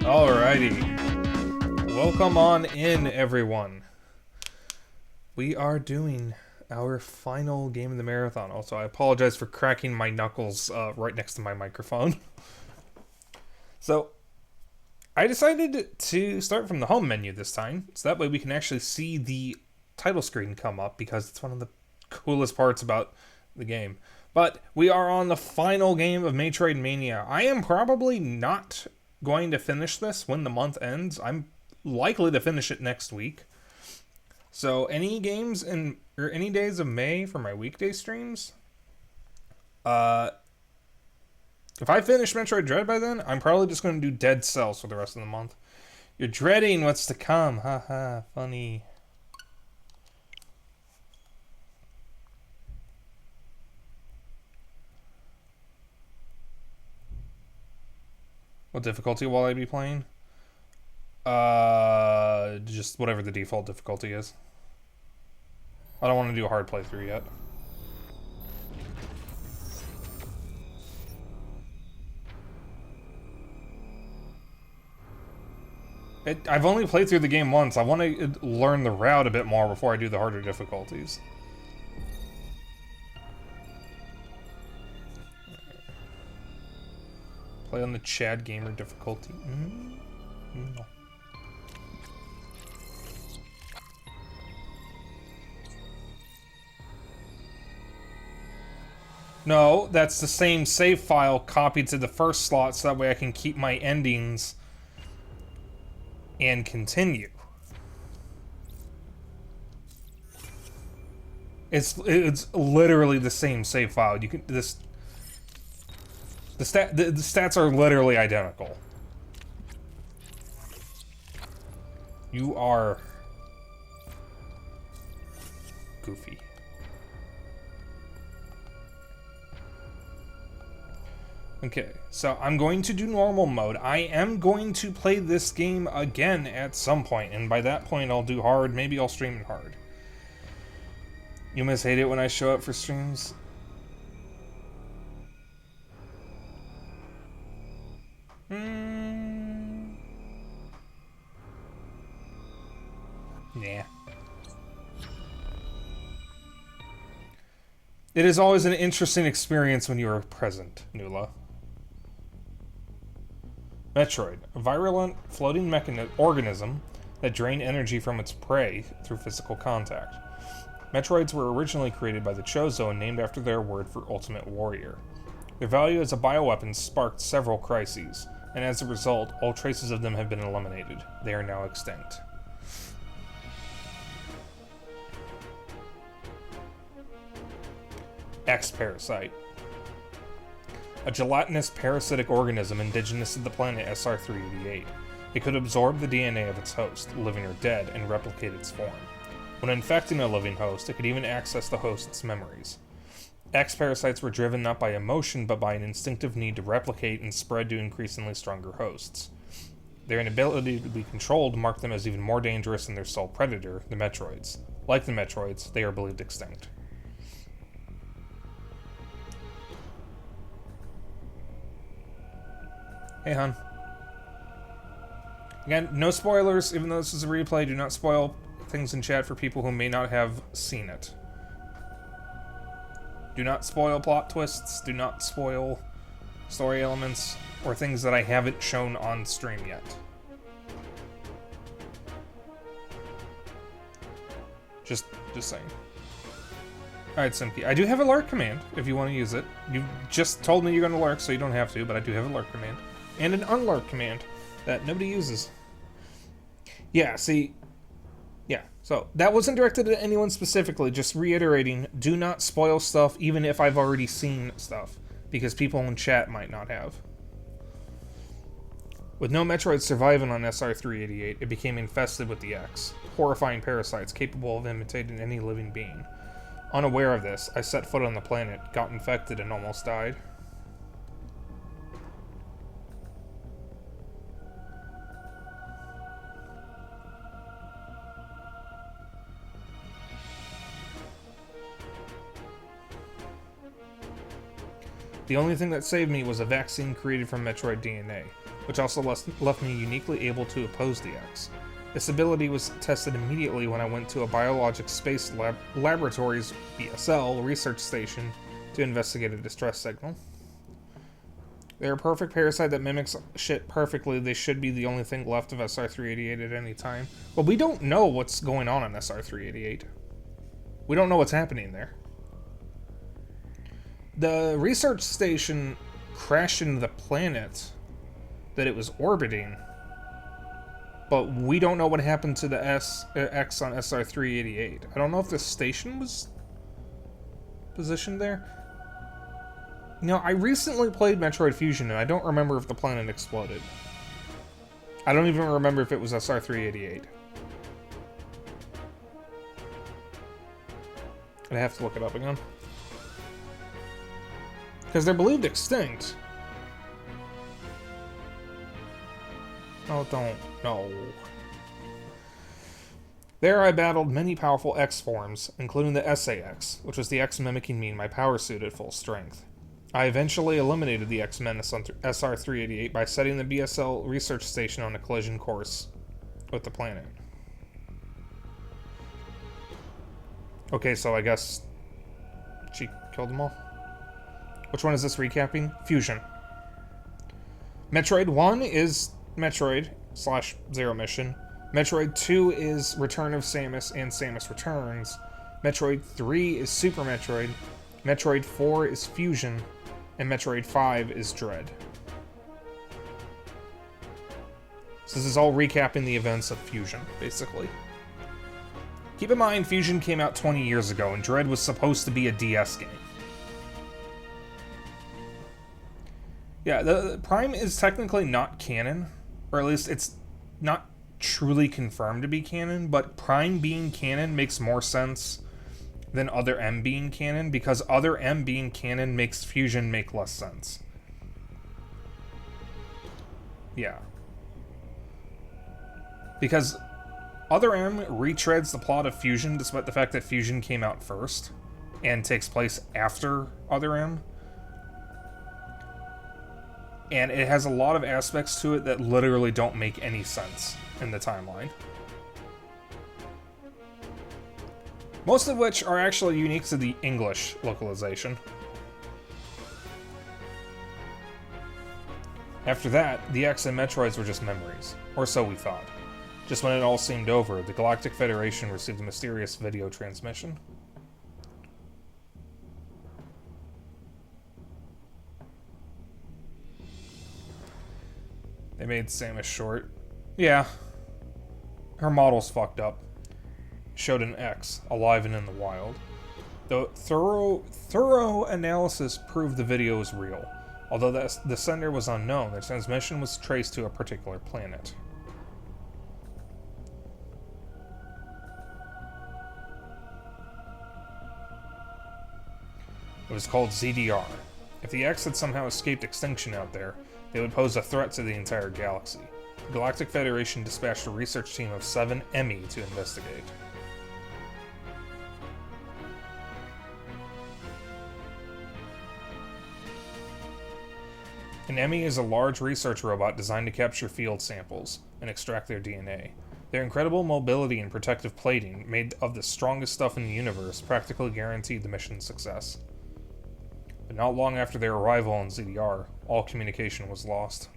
Alrighty. Welcome on in, everyone. We are doing our final game of the marathon. Also, I apologize for cracking my knuckles right next to my microphone. So, I decided to start from the home menu this time, so that way we can actually see the title screen come up, because it's one of the coolest parts about the game. But we are on the final game of Metroidmaynia. I am probably not going to finish this when the month ends. I'm likely to finish it next week. So any games or any days of May for my weekday streams, if I finish Metroid Dread by then, I'm probably just going to do Dead Cells for the rest of the month. You're dreading what's to come. Haha, funny. What difficulty will I be playing? Just whatever the default difficulty is. I don't want to do a hard playthrough yet. I've only played through the game once. I want to learn the route a bit more before I do the harder difficulties. Play on the Chad Gamer difficulty. No. No, that's the same save file copied to the first slot, so that way I can keep my endings and continue. It's literally the same save file. You can the stats are literally identical. You are goofy. Okay, so I'm going to do normal mode. I am going to play this game again at some point, and by that point I'll do hard. Maybe I'll stream it hard. You must hate it when I show up for streams? Nah. It is always an interesting experience when you are present, Nula. Metroid, a virulent floating organism that drain energy from its prey through physical contact. Metroids were originally created by the Chozo and named after their word for ultimate warrior. Their value as a bioweapon sparked several crises, and as a result, all traces of them have been eliminated. They are now extinct. X-Parasite. A gelatinous parasitic organism indigenous to the planet SR388. It could absorb the DNA of its host, living or dead, and replicate its form. When infecting a living host, it could even access the host's memories. X-Parasites were driven not by emotion, but by an instinctive need to replicate and spread to increasingly stronger hosts. Their inability to be controlled marked them as even more dangerous than their sole predator, the Metroids. Like the Metroids, they are believed extinct. Hey, hon. Again, no spoilers, even though this is a replay. Do not spoil things in chat for people who may not have seen it. Do not spoil plot twists. Do not spoil story elements or things that I haven't shown on stream yet. Just saying. Alright, Simpi. I do have a lurk command, if you want to use it. You just told me you're going to lurk, so you don't have to, but I do have a lurk command. And an unlurk command that nobody uses. Yeah, see... Yeah, so that wasn't directed at anyone specifically, just reiterating, do not spoil stuff even if I've already seen stuff, because people in chat might not have. With no Metroid surviving on SR388, it became infested with the X, horrifying parasites capable of imitating any living being. Unaware of this, I set foot on the planet, got infected, and almost died. The only thing that saved me was a vaccine created from Metroid DNA. which also left me uniquely able to oppose the X. This ability was tested immediately when I went to a Biologics Space Laboratories BSL research station to investigate a distress signal. They're a perfect parasite that mimics shit perfectly. They should be the only thing left of SR-388 at any time. Well, we don't know what's going on in SR-388. We don't know what's happening there. The research station crashed into the planet that it was orbiting, but we don't know what happened to the X on SR-388. I don't know if the station was positioned there. You know, I recently played Metroid Fusion, and I don't remember if the planet exploded. I don't even remember if it was SR-388. I have to look it up again. Because they're believed extinct. Oh, don't. No. There I battled many powerful X forms, including the SA-X, which was the X mimicking me in my power suit at full strength. I eventually eliminated the X menace on SR-388 by setting the BSL research station on a collision course with the planet. Okay, so I guess she killed them all. Which one is this recapping? Fusion. Metroid 1 is Metroid / Zero Mission. Metroid 2 is Return of Samus and Samus Returns. Metroid 3 is Super Metroid. Metroid 4 is Fusion. And Metroid 5 is Dread. So this is all recapping the events of Fusion, basically. Keep in mind, Fusion came out 20 years ago, and Dread was supposed to be a DS game. Yeah, the Prime is technically not canon, or at least it's not truly confirmed to be canon, but Prime being canon makes more sense than Other M being canon, because Other M being canon makes Fusion make less sense. Yeah. Because Other M retreads the plot of Fusion, despite the fact that Fusion came out first, and takes place after Other M. And it has a lot of aspects to it that literally don't make any sense in the timeline. Most of which are actually unique to the English localization. After that, the X and Metroids were just memories, or so we thought. Just when it all seemed over, the Galactic Federation received a mysterious video transmission. They made Samus short. Yeah. Her model's fucked up. Showed an X, alive and in the wild. The thorough analysis proved the video was real. Although the sender was unknown, the transmission was traced to a particular planet. It was called ZDR. If the X had somehow escaped extinction out there, they would pose a threat to the entire galaxy. The Galactic Federation dispatched a research team of 7 EMI to investigate. An EMI is a large research robot designed to capture field samples and extract their DNA. Their incredible mobility and protective plating, made of the strongest stuff in the universe, practically guaranteed the mission's success. But not long after their arrival on ZDR, all communication was lost.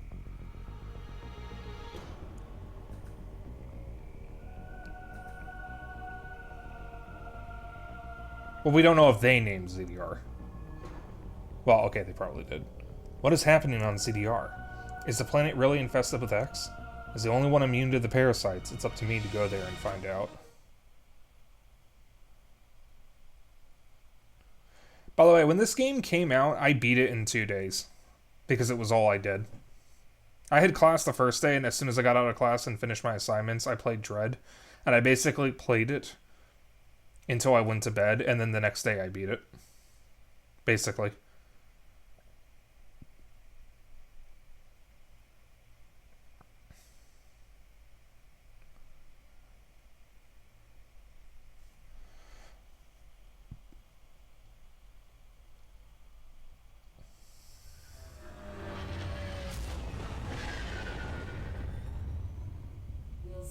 Well, we don't know if they named ZDR. Well, okay, they probably did. What is happening on ZDR? Is the planet really infested with X? As the only one immune to the parasites, it's up to me to go there and find out. By the way, when this game came out, I beat it in 2 days. Because it was all I did. I had class the first day, and as soon as I got out of class and finished my assignments, I played Dread. And I basically played it until I went to bed, and then the next day I beat it. Basically.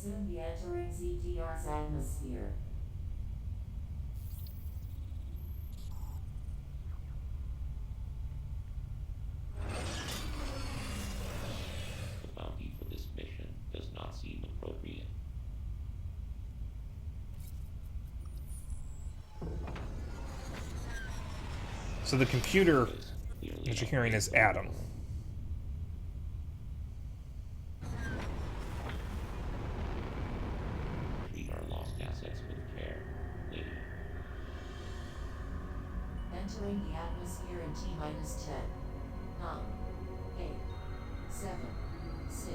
soon be entering ZDR's atmosphere. The bounty for this mission does not seem appropriate. So the computer that you're hearing is Adam. Treat our lost assets with care, lady. Entering the atmosphere in T-minus 10. 9, 8, 7, 6,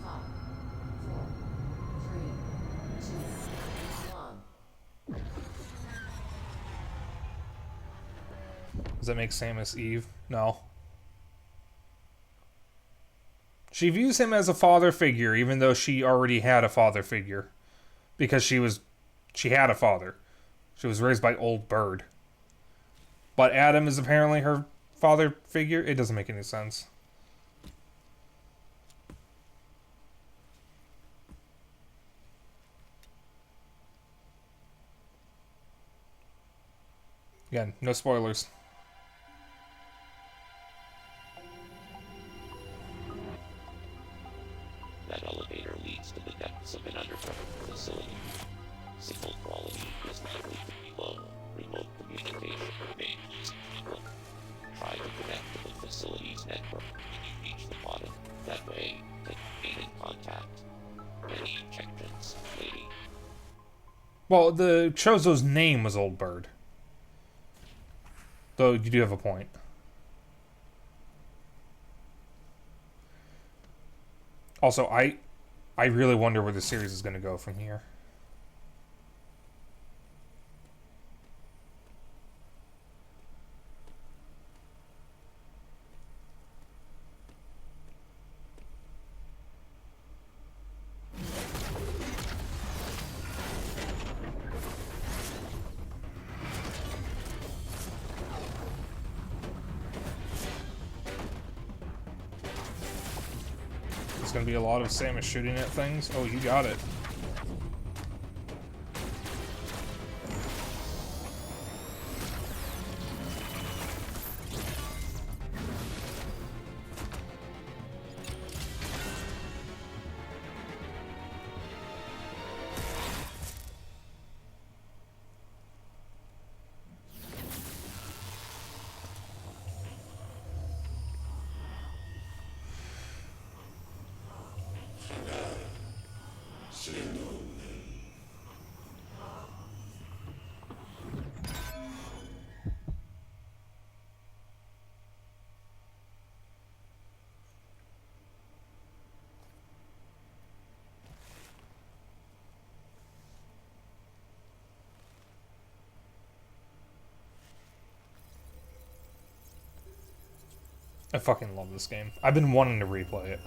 5, 4, 3, 2, 1. Does that make Samus Eve? No. She views him as a father figure, even though she already had a father figure. Because she had a father. She was raised by Old Bird. But Adam is apparently her father figure? It doesn't make any sense. Again, no spoilers. That elevator leads to the depths of an underground facility. Signal quality is likely to be low. Remote communication remains stable. Try to connect to the facility's network when you reach the bottom. That way, they can gain in contact. Many injections, lady. Well, the Chozo's name was Old Bird. Though you do have a point. Also, I really wonder where the series is going to go from here. There's going to be a lot of Samus shooting at things. Oh, you got it. I fucking love this game. I've been wanting to replay it.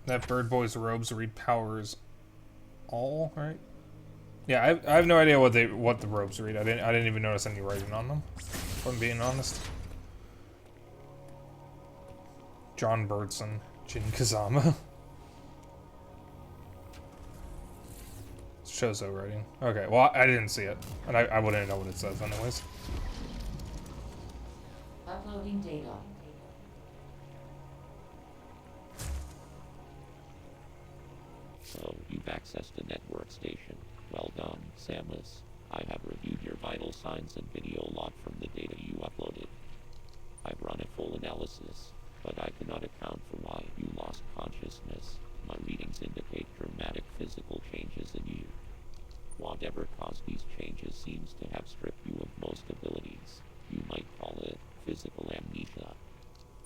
That bird boy's robes read powers all, right? Yeah, I have no idea what the robes read. I didn't even notice any writing on them, if I'm being honest. John Birdson, Jin Kazama. Shozo writing. Okay, well, I didn't see it, and I wouldn't know what it says anyways. Uploading data. So, you've accessed a network station. Well done, Samus. I have reviewed your vital signs and video log from the data you uploaded. I've run a full analysis, but I cannot account for why you lost consciousness. My readings indicate dramatic physical changes in you. Whatever caused these changes seems to have stripped you of most abilities. You might call it physical amnesia.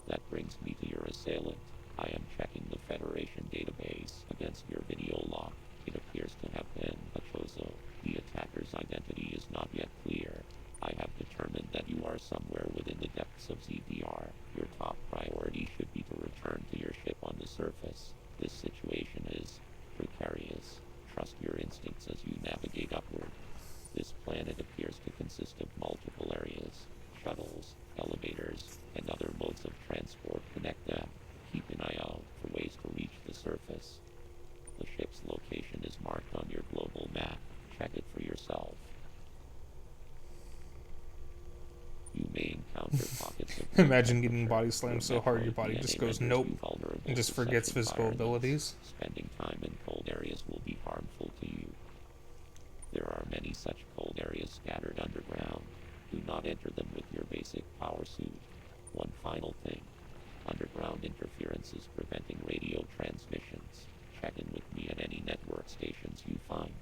That brings me to your assailant. I am checking the Federation database against your video log. It appears to have been a Chozo. The attacker's identity is not yet clear. I have determined that you are somewhere within the depths of ZDR. Your top priority should be to return to your ship on the surface. This situation is precarious. Trust your instincts as you navigate upward. This planet appears to consist of multiple areas. Shuttles, elevators, and other modes of transport connect them. Keep an eye out for ways to reach the surface. The ship's location is marked on your global map. Check it for yourself. You may encounter pockets of Imagine getting body slammed so hard your body just goes nope and just forgets physical abilities. Spending time in cold areas will be harmful to you. There are many such cold areas scattered underground. Do not enter them with your basic power suit. One final thing. Underground interference is preventing radio transmissions. Check in with me at any network stations you find.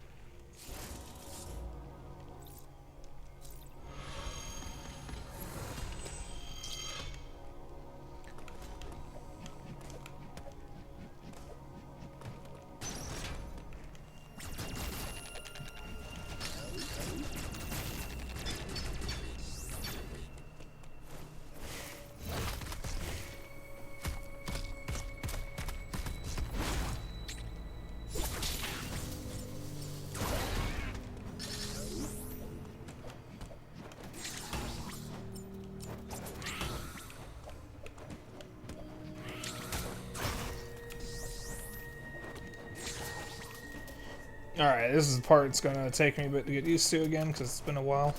Alright, this is the part it's gonna take me a bit to get used to again, because it's been a while.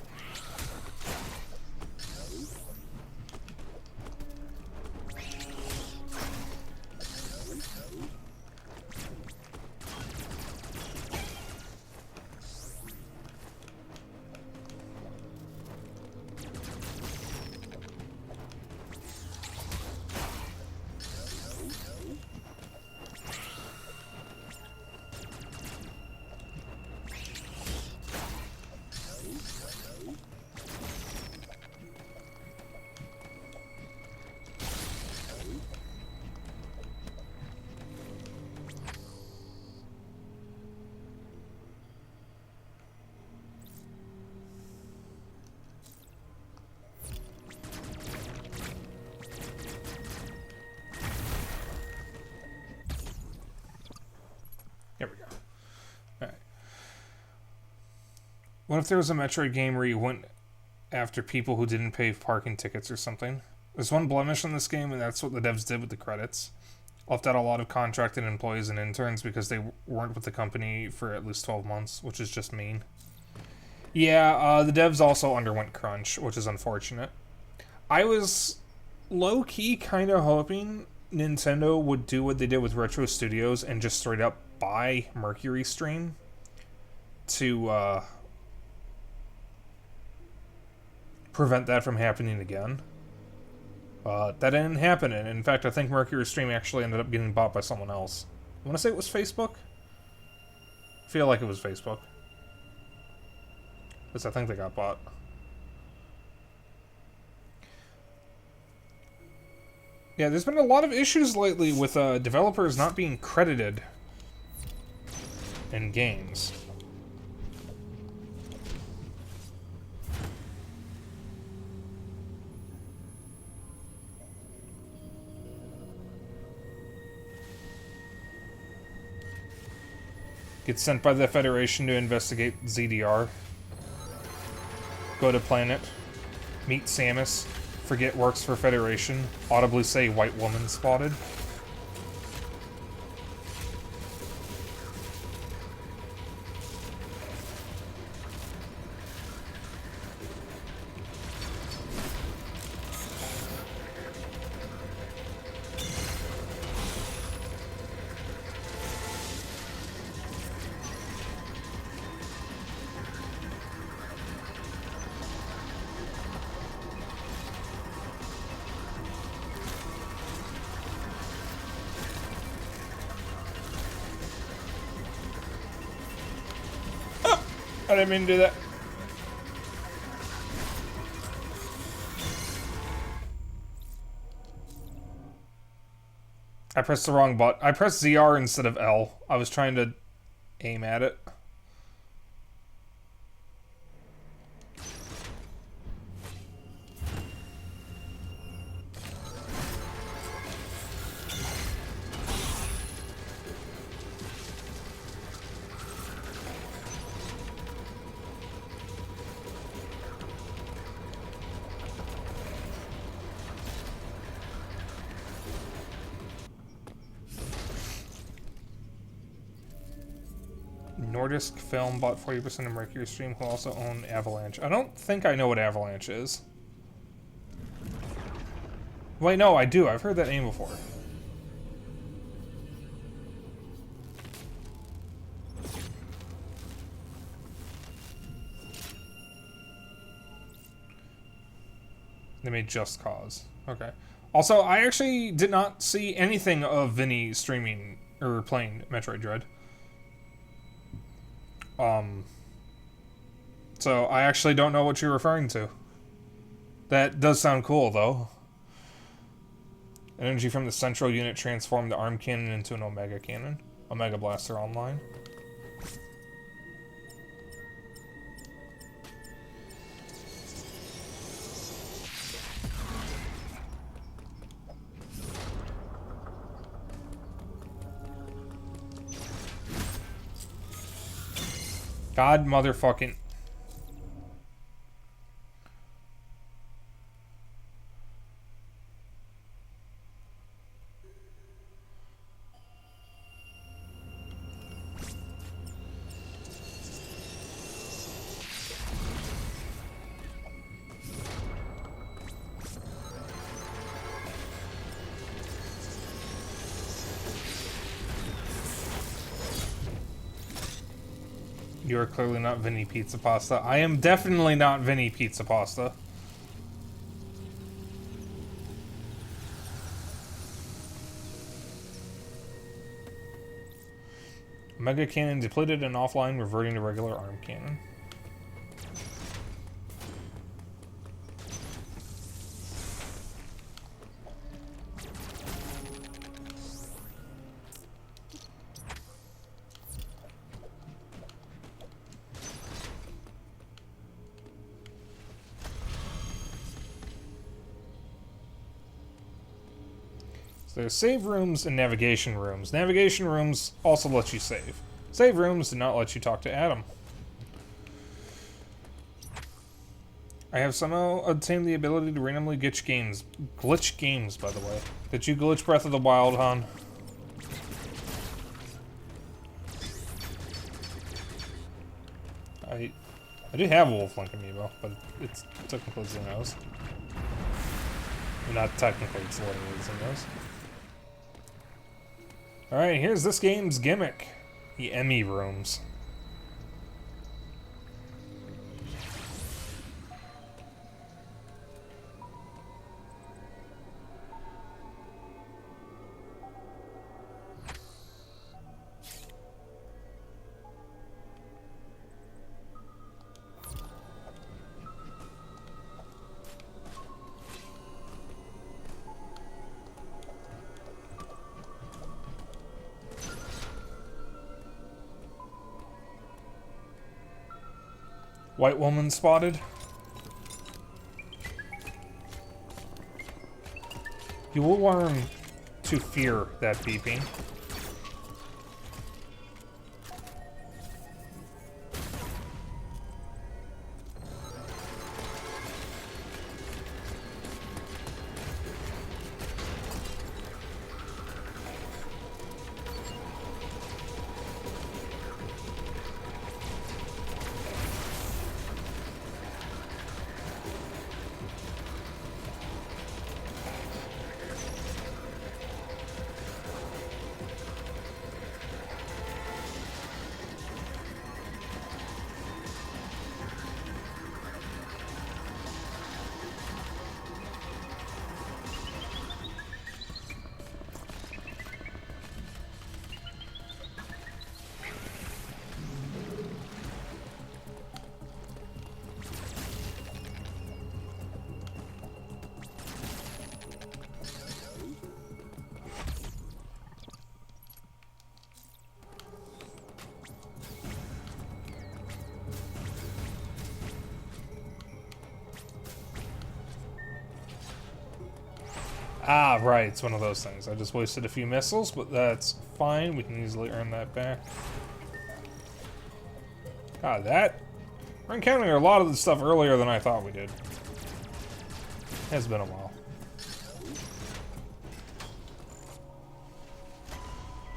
There we go. Alright. What if there was a Metroid game where you went after people who didn't pay parking tickets or something? There's one blemish in this game, and that's what the devs did with the credits. Left out a lot of contracted employees and interns because they weren't with the company for at least 12 months, which is just mean. Yeah, the devs also underwent crunch, which is unfortunate. I was low-key kind of hoping Nintendo would do what they did with Retro Studios and just straight up buy Mercury Stream to prevent that from happening again. That didn't happen, and in fact, I think Mercury Stream actually ended up getting bought by someone else. I want to say it was Facebook? I feel like it was Facebook. Because I think they got bought. Yeah, there's been a lot of issues lately with developers not being credited in games. Get sent by the Federation to investigate ZDR. Go to planet. Meet Samus. Forget works for Federation. Audibly say white woman spotted. I didn't mean to do that. I pressed the wrong button. I pressed ZR instead of L. I was trying to aim at it. Nordisk Film bought 40% of Mercury Stream, who also own Avalanche. I don't think I know what Avalanche is. Wait, no, I do. I've heard that name before. They made Just Cause. Okay. Also, I actually did not see anything of Vinny streaming or playing Metroid Dread. So I actually don't know what you're referring to. That does sound cool, though. Energy from the central unit transformed the arm cannon into an Omega cannon. Omega Blaster online. God motherfucking... You are clearly not Vinny Pizza Pasta. I am definitely not Vinny Pizza Pasta. Mega Cannon depleted and offline, reverting to regular arm cannon. There's save rooms and navigation rooms. Navigation rooms also let you save. Save rooms do not let you talk to Adam. I have somehow obtained the ability to randomly glitch games. Glitch games, by the way. Did you glitch Breath of the Wild, Han? I do have a Wolf Link amiibo, but it's technically Xenos. Not technically, it's literally Xenos. Alright, here's this game's gimmick. The Emmy rooms. White woman spotted. You will learn to fear that beeping. Ah, right, it's one of those things. I just wasted a few missiles, but that's fine. We can easily earn that back. Ah, that... We're encountering a lot of the stuff earlier than I thought we did. Has been a while.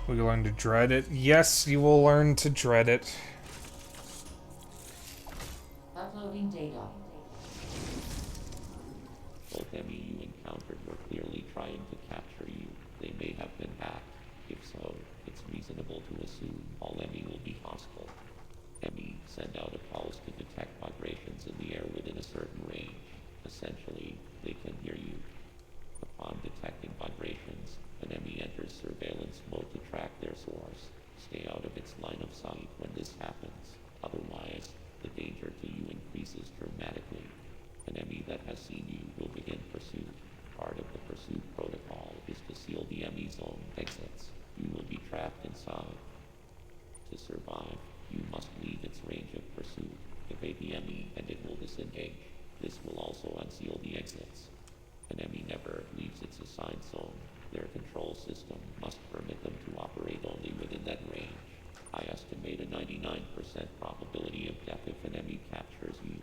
Will you learn to dread it? Yes, you will learn to dread it. Uploading data. Both enemy you encountered were clearly trying to capture you. They may have been hacked. If so, it's reasonable to assume all enemy will be hostile. Enemy send out a pulse to detect vibrations in the air within a certain range. Essentially, they can hear you. Upon detecting vibrations, an enemy enters surveillance mode to track their source. Stay out of its line of sight when this happens. Otherwise, the danger to you increases dramatically. An enemy that has seen you will begin pursuit. Part of the pursuit protocol is to seal the enemy zone exits. You will be trapped inside. To survive, you must leave its range of pursuit. Evade the enemy and it will disengage. This will also unseal the exits. An enemy never leaves its assigned zone. Their control system must permit them to operate only within that range. I estimate a 99% probability of death if an enemy captures you.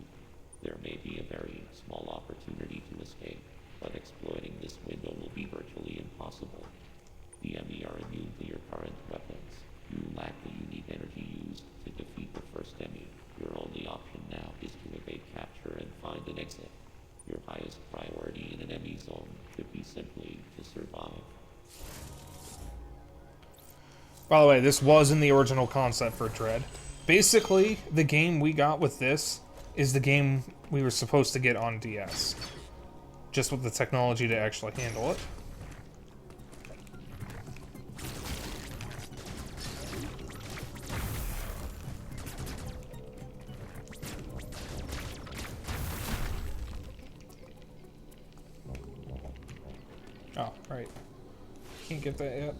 There may be a very small opportunity to escape, but exploiting this window will be virtually impossible. The enemy are immune to your current weapons. You lack the unique energy used to defeat the first enemy. Your only option now is to evade capture and find an exit. Your highest priority in an enemy zone should be simply to survive. By the way, this was in the original concept for Dread. Basically, the game we got with this is the game we were supposed to get on DS. Just with the technology to actually handle it. Oh, right. Can't get that yet.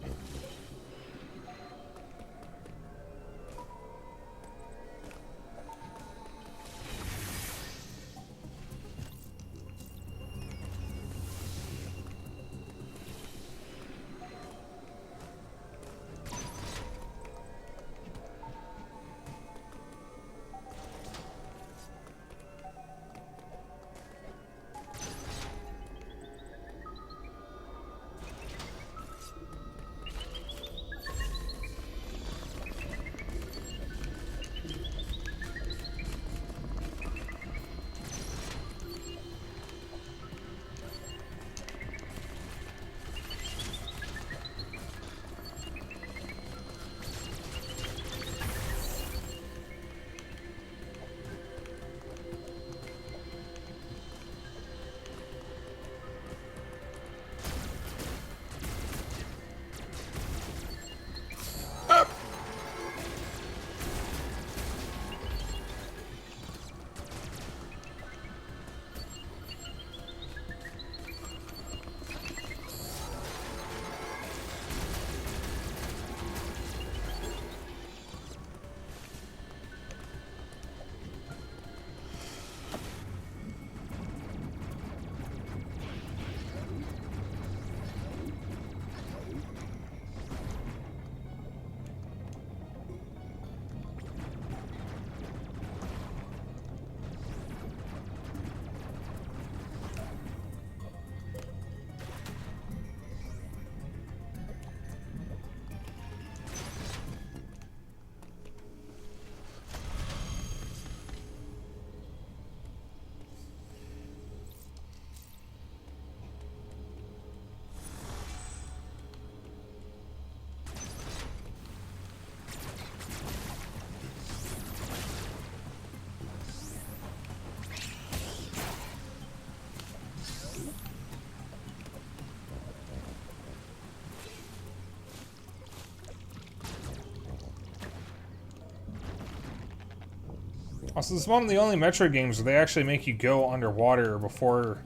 Also, this is one of the only Metroid games where they actually make you go underwater before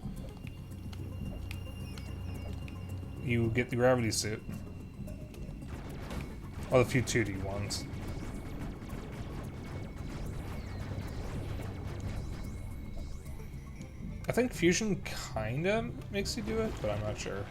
you get the gravity suit. Well, the few 2D ones. I think Fusion kinda makes you do it, but I'm not sure.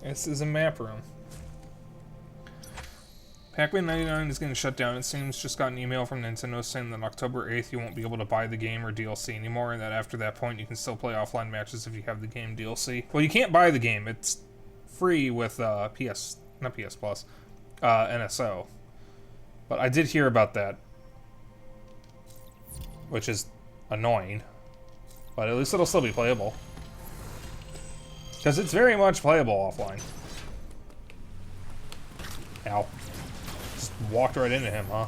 This is a map room. Pac-Man 99 is getting shut down. It seems just got an email from Nintendo saying that on October 8th you won't be able to buy the game or DLC anymore, and that after that point you can still play offline matches if you have the game DLC. Well, you can't buy the game. It's free with not PS Plus, NSO. But I did hear about that, which is annoying. But at least it'll still be playable. Because it's very much playable offline. Ow. Just walked right into him, huh?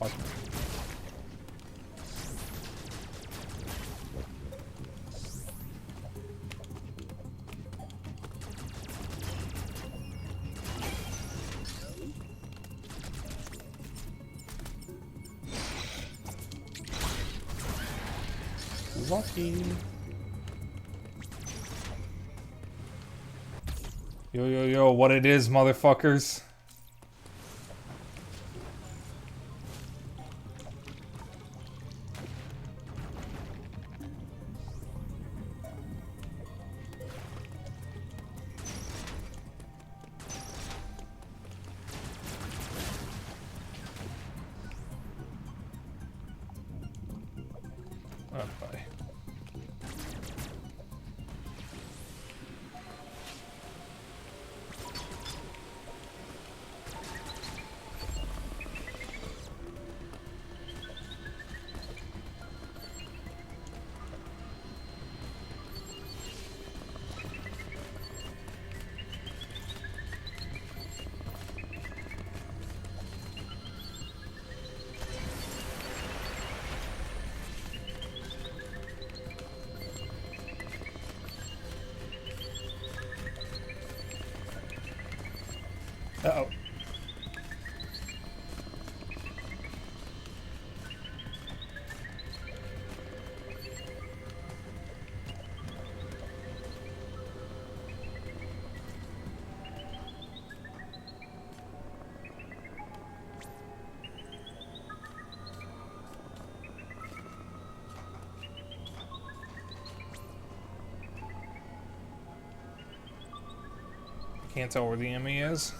What? Lucky. Yo, yo, yo, what it is, motherfuckers? Oh, boy. Uh-oh. Can't tell where the enemy is.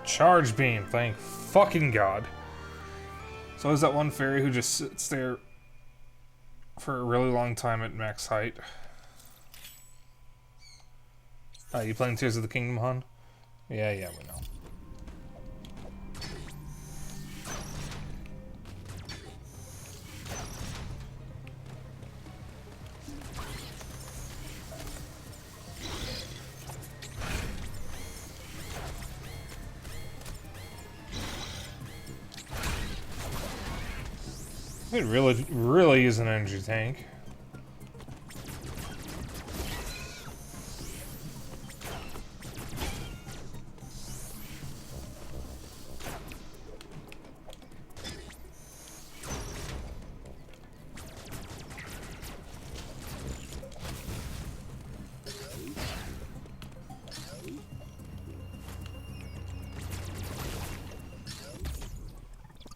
Charge beam, thank fucking God. So is that one fairy who just sits there for a really long time at max height. You playing Tears of the Kingdom, hon? Yeah, we know. It really is an energy tank.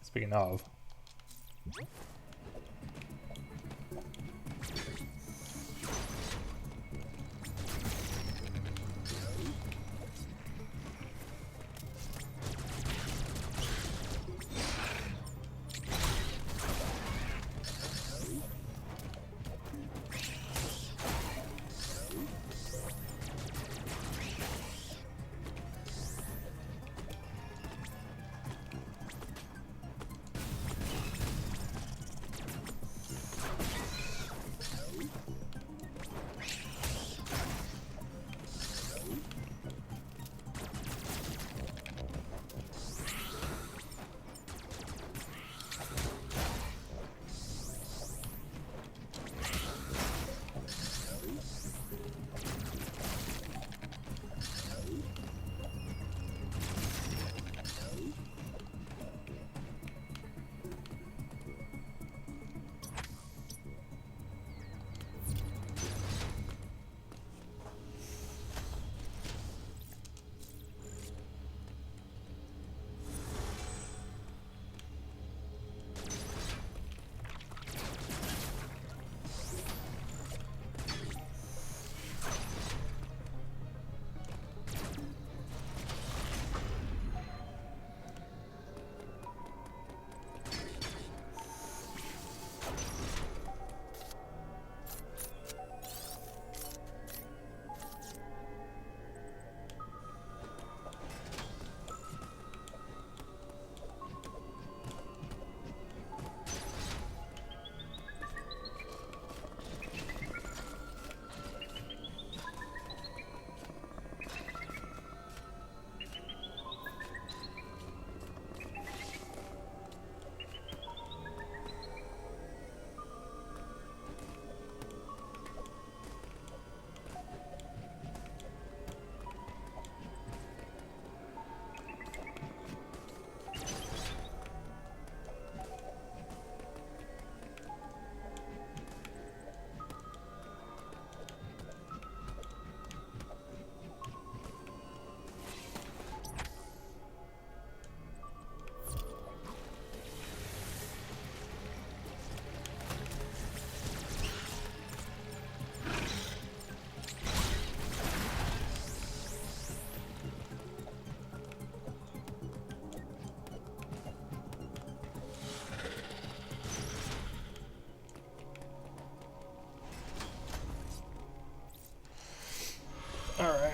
Speaking of.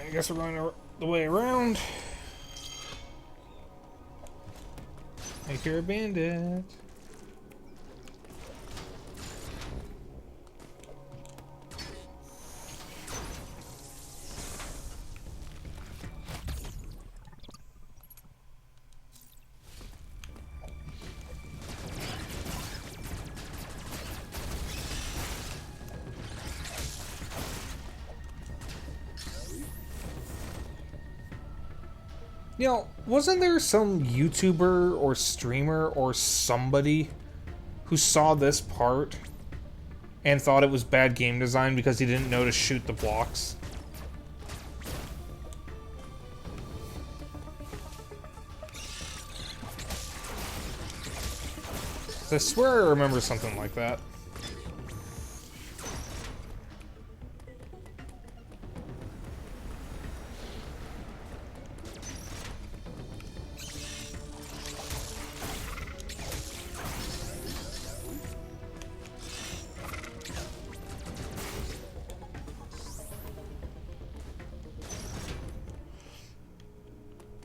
I guess we're going the way around. Make her a bandit. You know, wasn't there some YouTuber or streamer or somebody who saw this part and thought it was bad game design because he didn't know to shoot the blocks? I swear I remember something like that.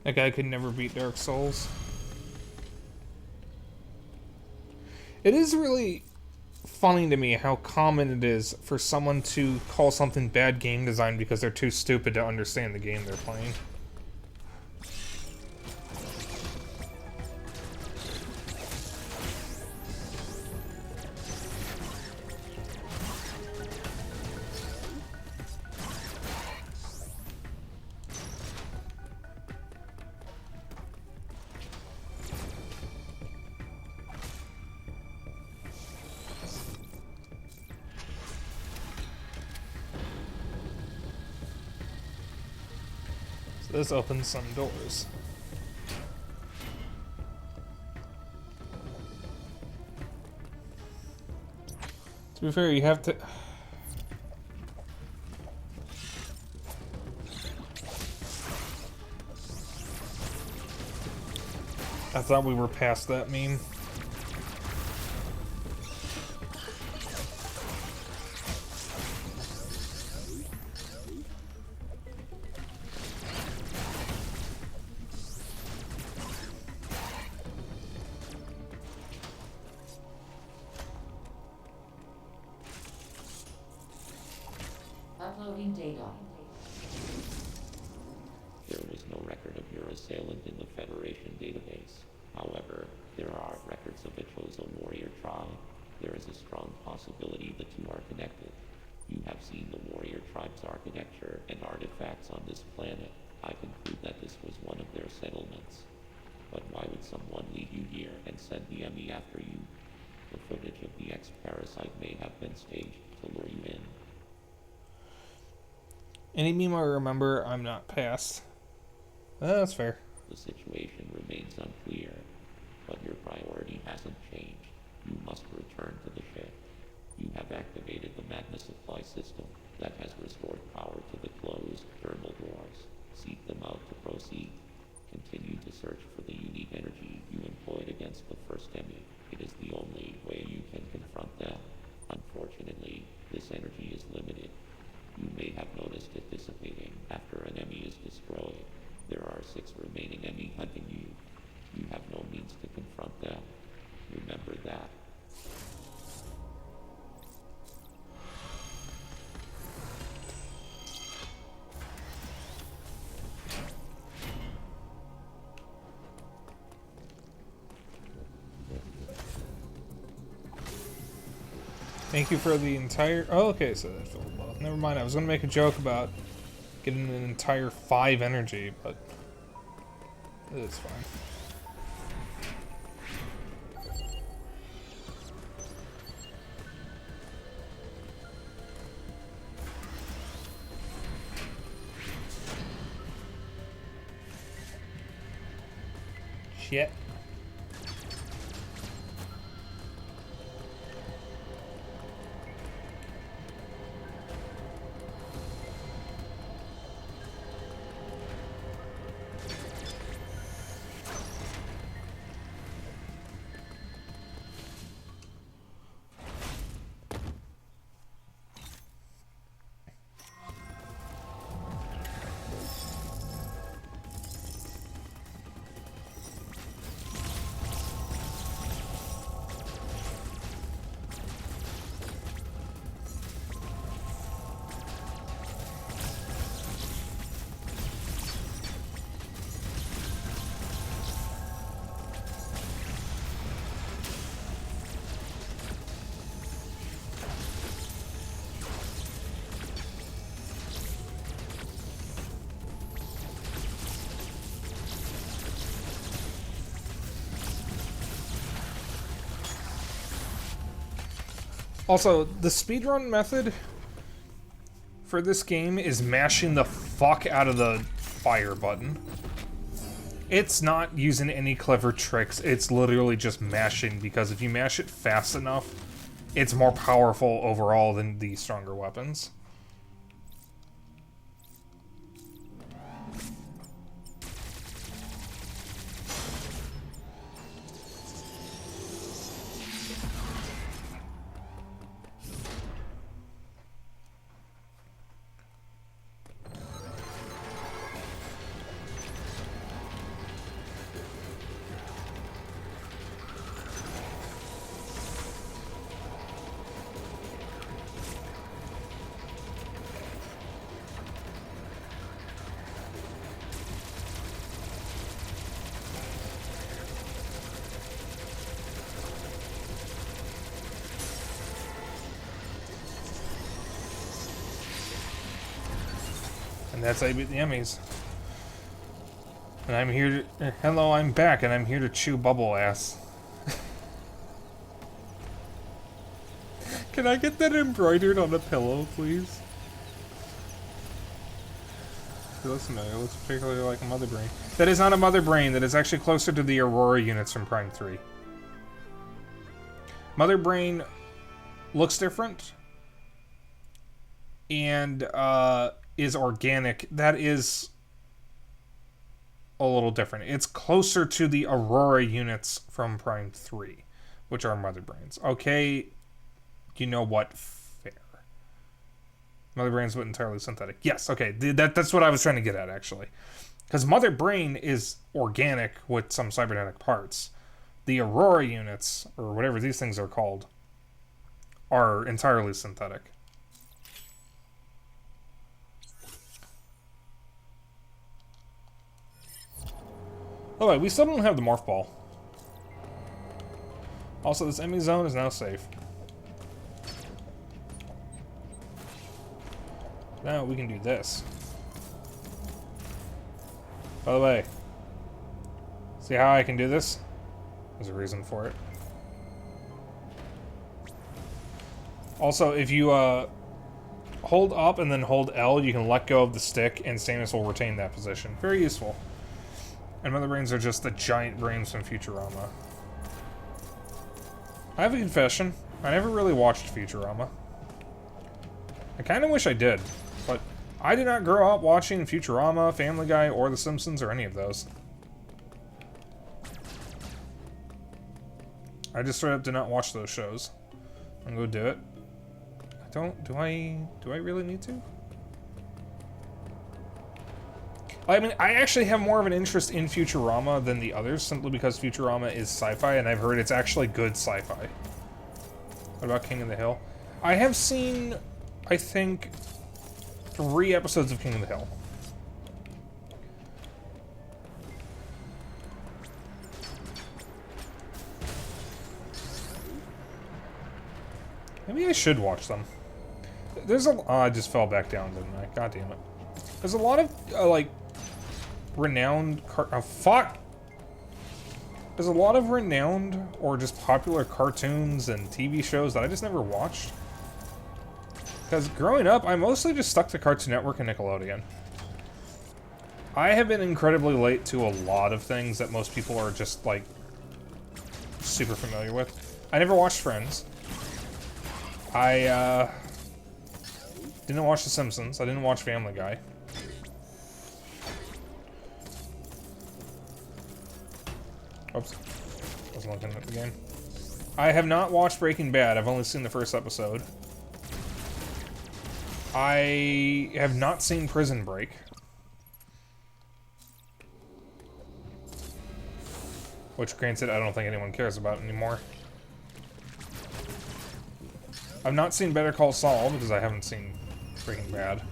That guy could never beat Dark Souls. It is really funny to me how common it is for someone to call something bad game design because they're too stupid to understand the game they're playing. This opens some doors. To be fair, you have to... I thought we were past that meme. Uploading data. There was no record of your assailant in the Federation database. However, there are records of the chosen warrior tribe. There is a strong possibility the two are connected. You have seen the warrior tribe's architecture and artifacts on this planet. I conclude that this was one of their settlements. But why would someone lead you here and send the enemy after you? The footage of the X-Parasite may have been staged to lure you in. Any meme I remember, I'm not past. That's fair. The situation remains unclear, but your priority hasn't changed. You must return to the ship. You have activated the magna supply system that has restored power to the closed thermal doors. Seek them out to proceed. Continue to search for the unique energy you employed against the first enemy. It is the only way you can confront them. Unfortunately, this energy is limited. You may have noticed it dissipating after an enemy is destroyed. There are 6 remaining enemy hunting you. You have no means to confront them. Remember that. Thank you for the entire... Oh, okay, so that filled well. Never mind, I was going to make a joke about getting an entire 5 energy, but it's fine. Shit. Also, the speedrun method for this game is mashing the fuck out of the fire button. It's not using any clever tricks, it's literally just mashing, because if you mash it fast enough, it's more powerful overall than the stronger weapons. And that's how you beat the Emmys. And I'm here to... Hello, I'm back, and I'm here to chew bubble ass. Can I get that embroidered on a pillow, please? It looks familiar. It looks particularly like a mother brain. That is not a mother brain. That is actually closer to the Aurora units from Prime 3. Mother brain looks different. And, is organic. That is a little different. It's closer to the Aurora units from Prime 3, which are mother brains. Okay, you know what? Fair. Mother brains but entirely synthetic. Yes, okay. That's what I was trying to get at, actually. Because mother brain is organic with some cybernetic parts. The Aurora units, or whatever these things are called, are entirely synthetic. Oh wait, we still don't have the morph ball. Also, this enemy zone is now safe. Now we can do this. By the way, see how I can do this? There's a reason for it. Also, if you hold up and then hold L, you can let go of the stick and Samus will retain that position. Very useful. And mother brains are just the giant brains from Futurama. I have a confession. I never really watched Futurama. I kind of wish I did, but I did not grow up watching Futurama, Family Guy, or The Simpsons, or any of those. I just straight up did not watch those shows. I'm gonna go do it. Do I really need to? I mean, I actually have more of an interest in Futurama than the others, simply because Futurama is sci-fi, and I've heard it's actually good sci-fi. What about King of the Hill? I have seen, I think, 3 episodes of King of the Hill. Maybe I should watch them. There's a... Oh, I just fell back down, didn't I? God damn it. There's a lot of, like... renowned fuck! There's a lot of renowned or just popular cartoons and TV shows that I just never watched. Because growing up, I mostly just stuck to Cartoon Network and Nickelodeon. I have been incredibly late to a lot of things that most people are just, like, super familiar with. I never watched Friends. I, didn't watch The Simpsons. I didn't watch Family Guy. Oops. Wasn't looking at the game. I have not watched Breaking Bad. I've only seen the first episode. I have not seen Prison Break. Which, granted, I don't think anyone cares about anymore. I've not seen Better Call Saul because I haven't seen Breaking Bad.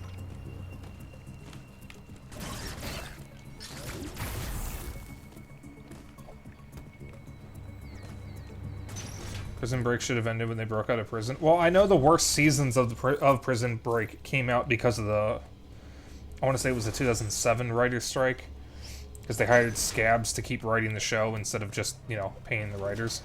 Prison Break should have ended when they broke out of prison. Well, I know the worst seasons of Prison Break came out because of the... I want to say it was the 2007 writer's strike. Because they hired scabs to keep writing the show instead of just, you know, paying the writers.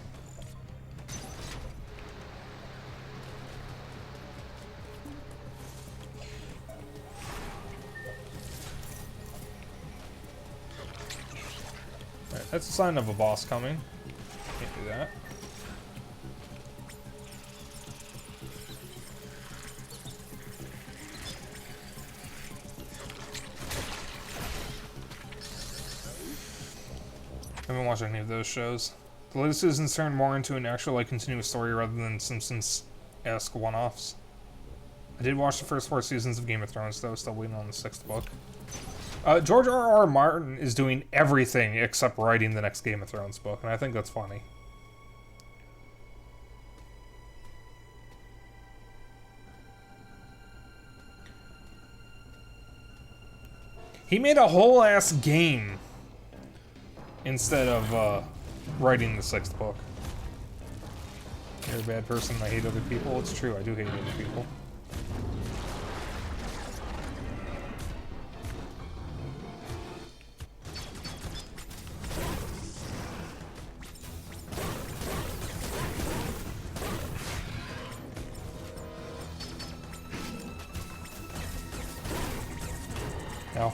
That's a sign of a boss coming. Can't do that. I haven't watched any of those shows. The latest seasons turned more into an actual, like, continuous story rather than Simpsons-esque one-offs. I did watch the first 4 seasons of Game of Thrones, though, still waiting on the 6th book. George R.R. Martin is doing everything except writing the next Game of Thrones book, and I think that's funny. He made a whole ass game instead of writing the 6th book. You're a bad person, I hate other people. It's true, I do hate other people. No.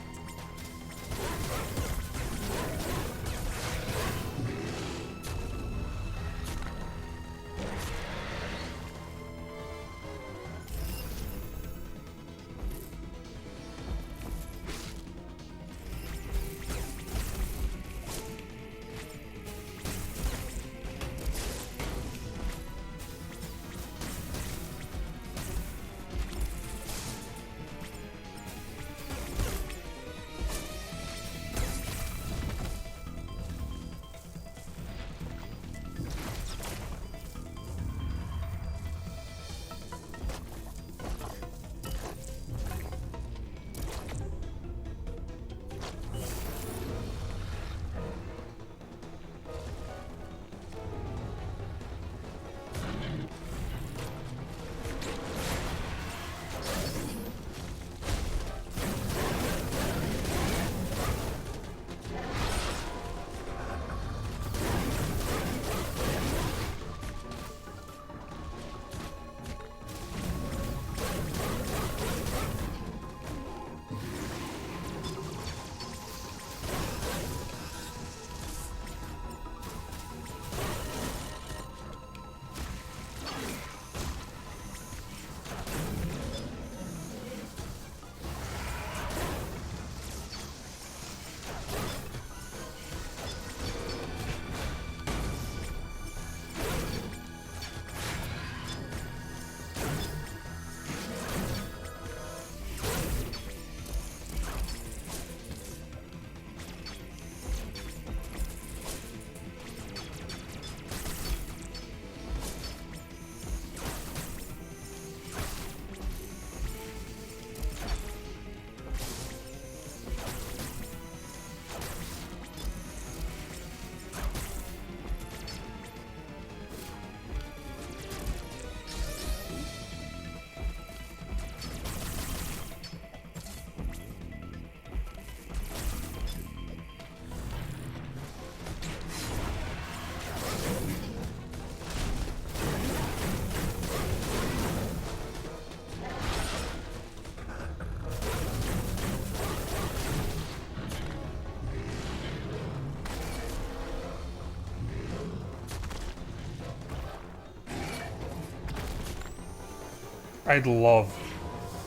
I'd love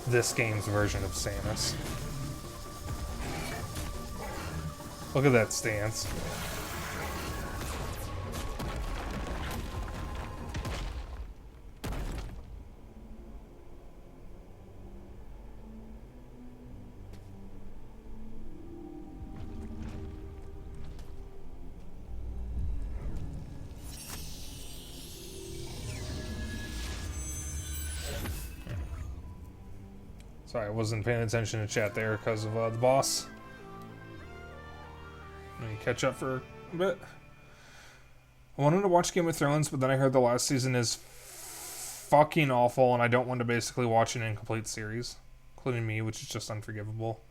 this game's version of Samus. Look at that stance. Sorry, I wasn't paying attention to chat there because of the boss. Let me catch up for a bit. I wanted to watch Game of Thrones, but then I heard the last season is fucking awful, and I don't want to basically watch an incomplete series, including me, which is just unforgivable.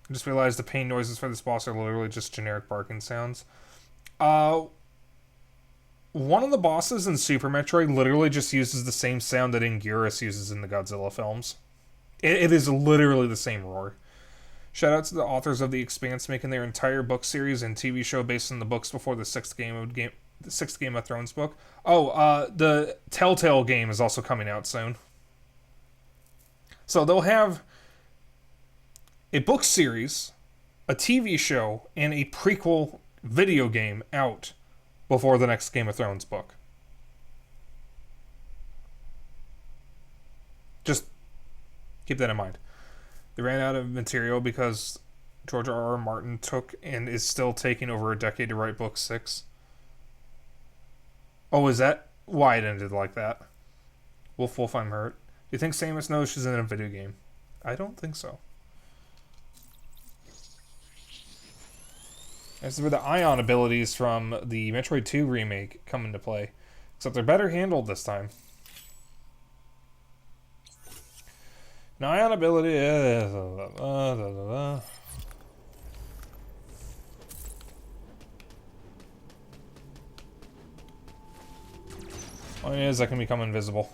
I just realized the pain noises for this boss are literally just generic barking sounds. One of the bosses in Super Metroid literally just uses the same sound that Anguirus uses in the Godzilla films. It is literally the same roar. Shout out to the authors of The Expanse making their entire book series and TV show based on the books before the sixth Game of Thrones book. Oh, the Telltale game is also coming out soon. So they'll have a book series, a TV show, and a prequel video game out before the next Game of Thrones book. Just keep that in mind. They ran out of material because George R.R. Martin took and is still taking over a decade to write book 6. Oh, is that why it ended like that? Wolfheim hurt. Do you think Samus knows she's in a video game? I don't think so. This is where the Ion abilities from the Metroid 2 remake come into play. Except they're better handled this time. Now, Ion ability... Point is, I can become invisible.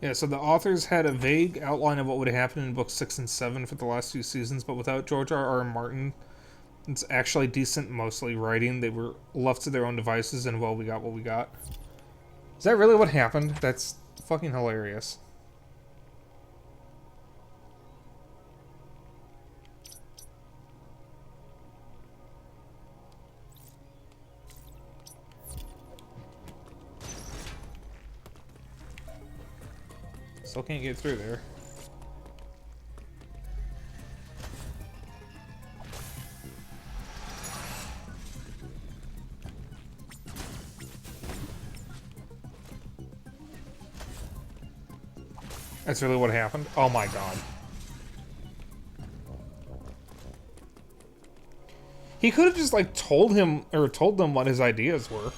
Yeah, so the authors had a vague outline of what would happen in books 6 and 7 for the last 2 seasons, but without George R.R. Martin, it's actually decent, mostly writing. They were left to their own devices, and well, we got what we got. Is that really what happened? That's fucking hilarious. Still can't get through there. That's really what happened? Oh my god. He could have just, like, told them what his ideas were.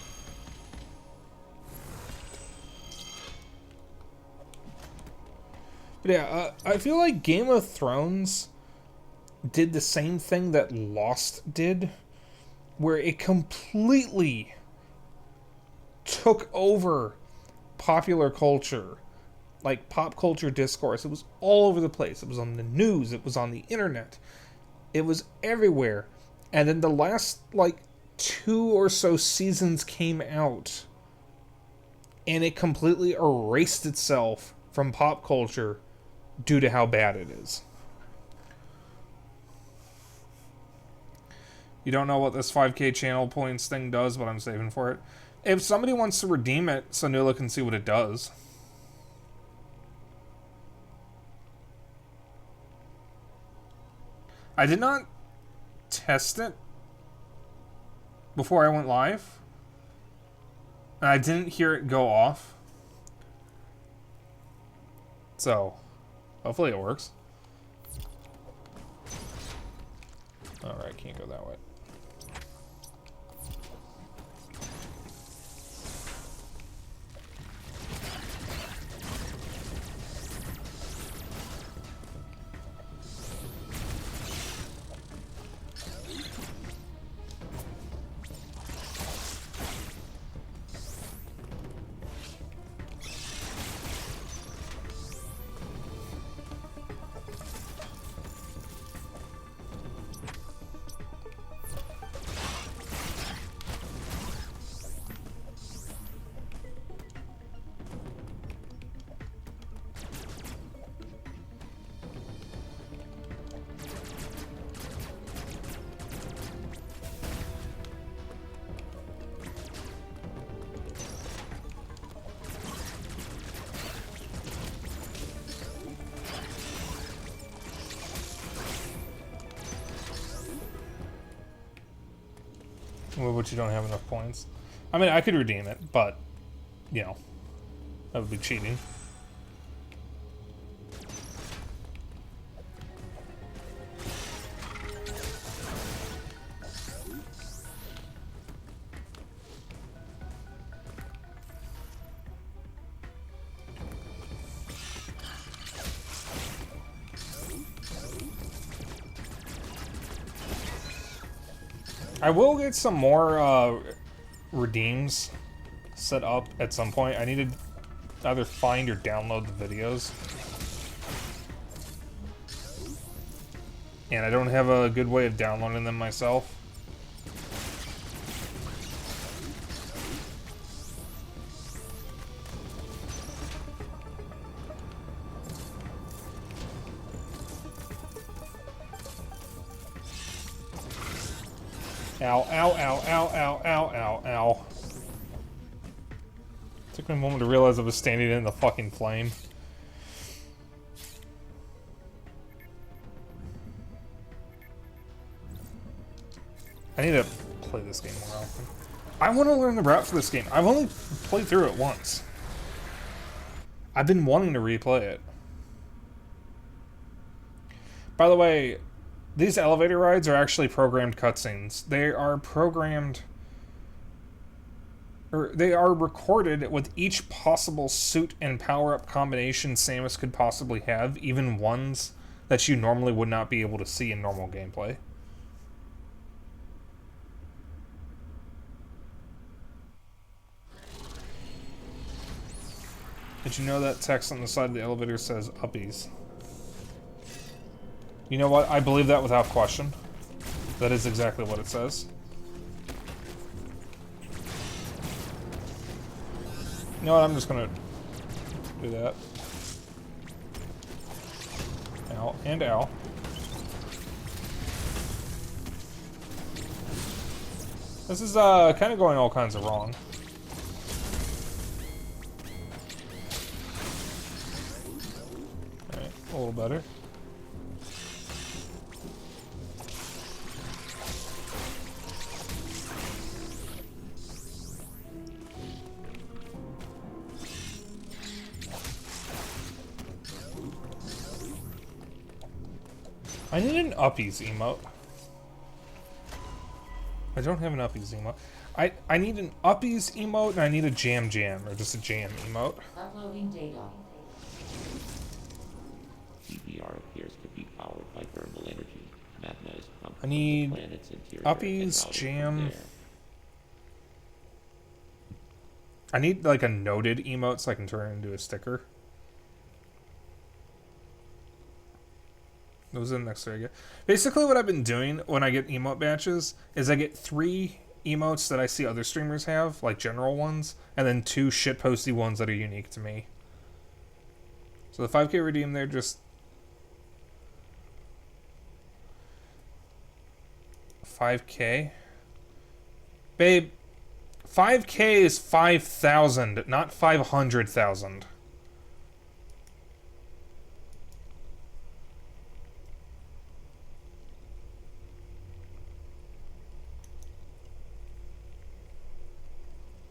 But yeah, I feel like Game of Thrones did the same thing that Lost did, where it completely took over popular culture, like pop culture discourse. It was all over the place. It was on the news. It was on the internet. It was everywhere. And then the last, like, 2 or so seasons came out, and it completely erased itself from pop culture due to how bad it is. You don't know what this 5k channel points thing does, but I'm saving for it. If somebody wants to redeem it, Sonula can see what it does. I did not test it before I went live, and I didn't hear it go off. So, hopefully it works. Alright, can't go that way. Well, but you don't have enough points. I mean, I could redeem it, but, you know, that would be cheating. I will get some more redeems set up at some point. I need to either find or download the videos. And I don't have a good way of downloading them myself. Ow, ow, ow, ow, ow, ow, ow, ow. Took me a moment to realize I was standing in the fucking flame. I need to play this game more often. I want to learn the route for this game. I've only played through it once. I've been wanting to replay it. By the way, these elevator rides are actually programmed cutscenes. They are programmed... or they are recorded with each possible suit and power-up combination Samus could possibly have, even ones that you normally would not be able to see in normal gameplay. Did you know that text on the side of the elevator says uppies? You know what? I believe that without question. That is exactly what it says. You know what? I'm just gonna do that. Ow, and ow. This is kind of going all kinds of wrong. Alright, a little better. I need an uppies emote. I don't have an uppies emote. I need an uppies emote and I need a jam jam, or just a jam emote. Uploading data. PBR appears to be powered by thermal energy. Magma is pumped I need from the planet's interior uppies, and routed jam. from there. I need like a noted emote so I can turn it into a sticker. Those are the next three I get. Basically what I've been doing when I get emote batches is I get 3 emotes that I see other streamers have, like general ones, and then 2 shitposty ones that are unique to me. So the 5k redeem there just... 5k? Babe, 5k is 5,000, not 500,000.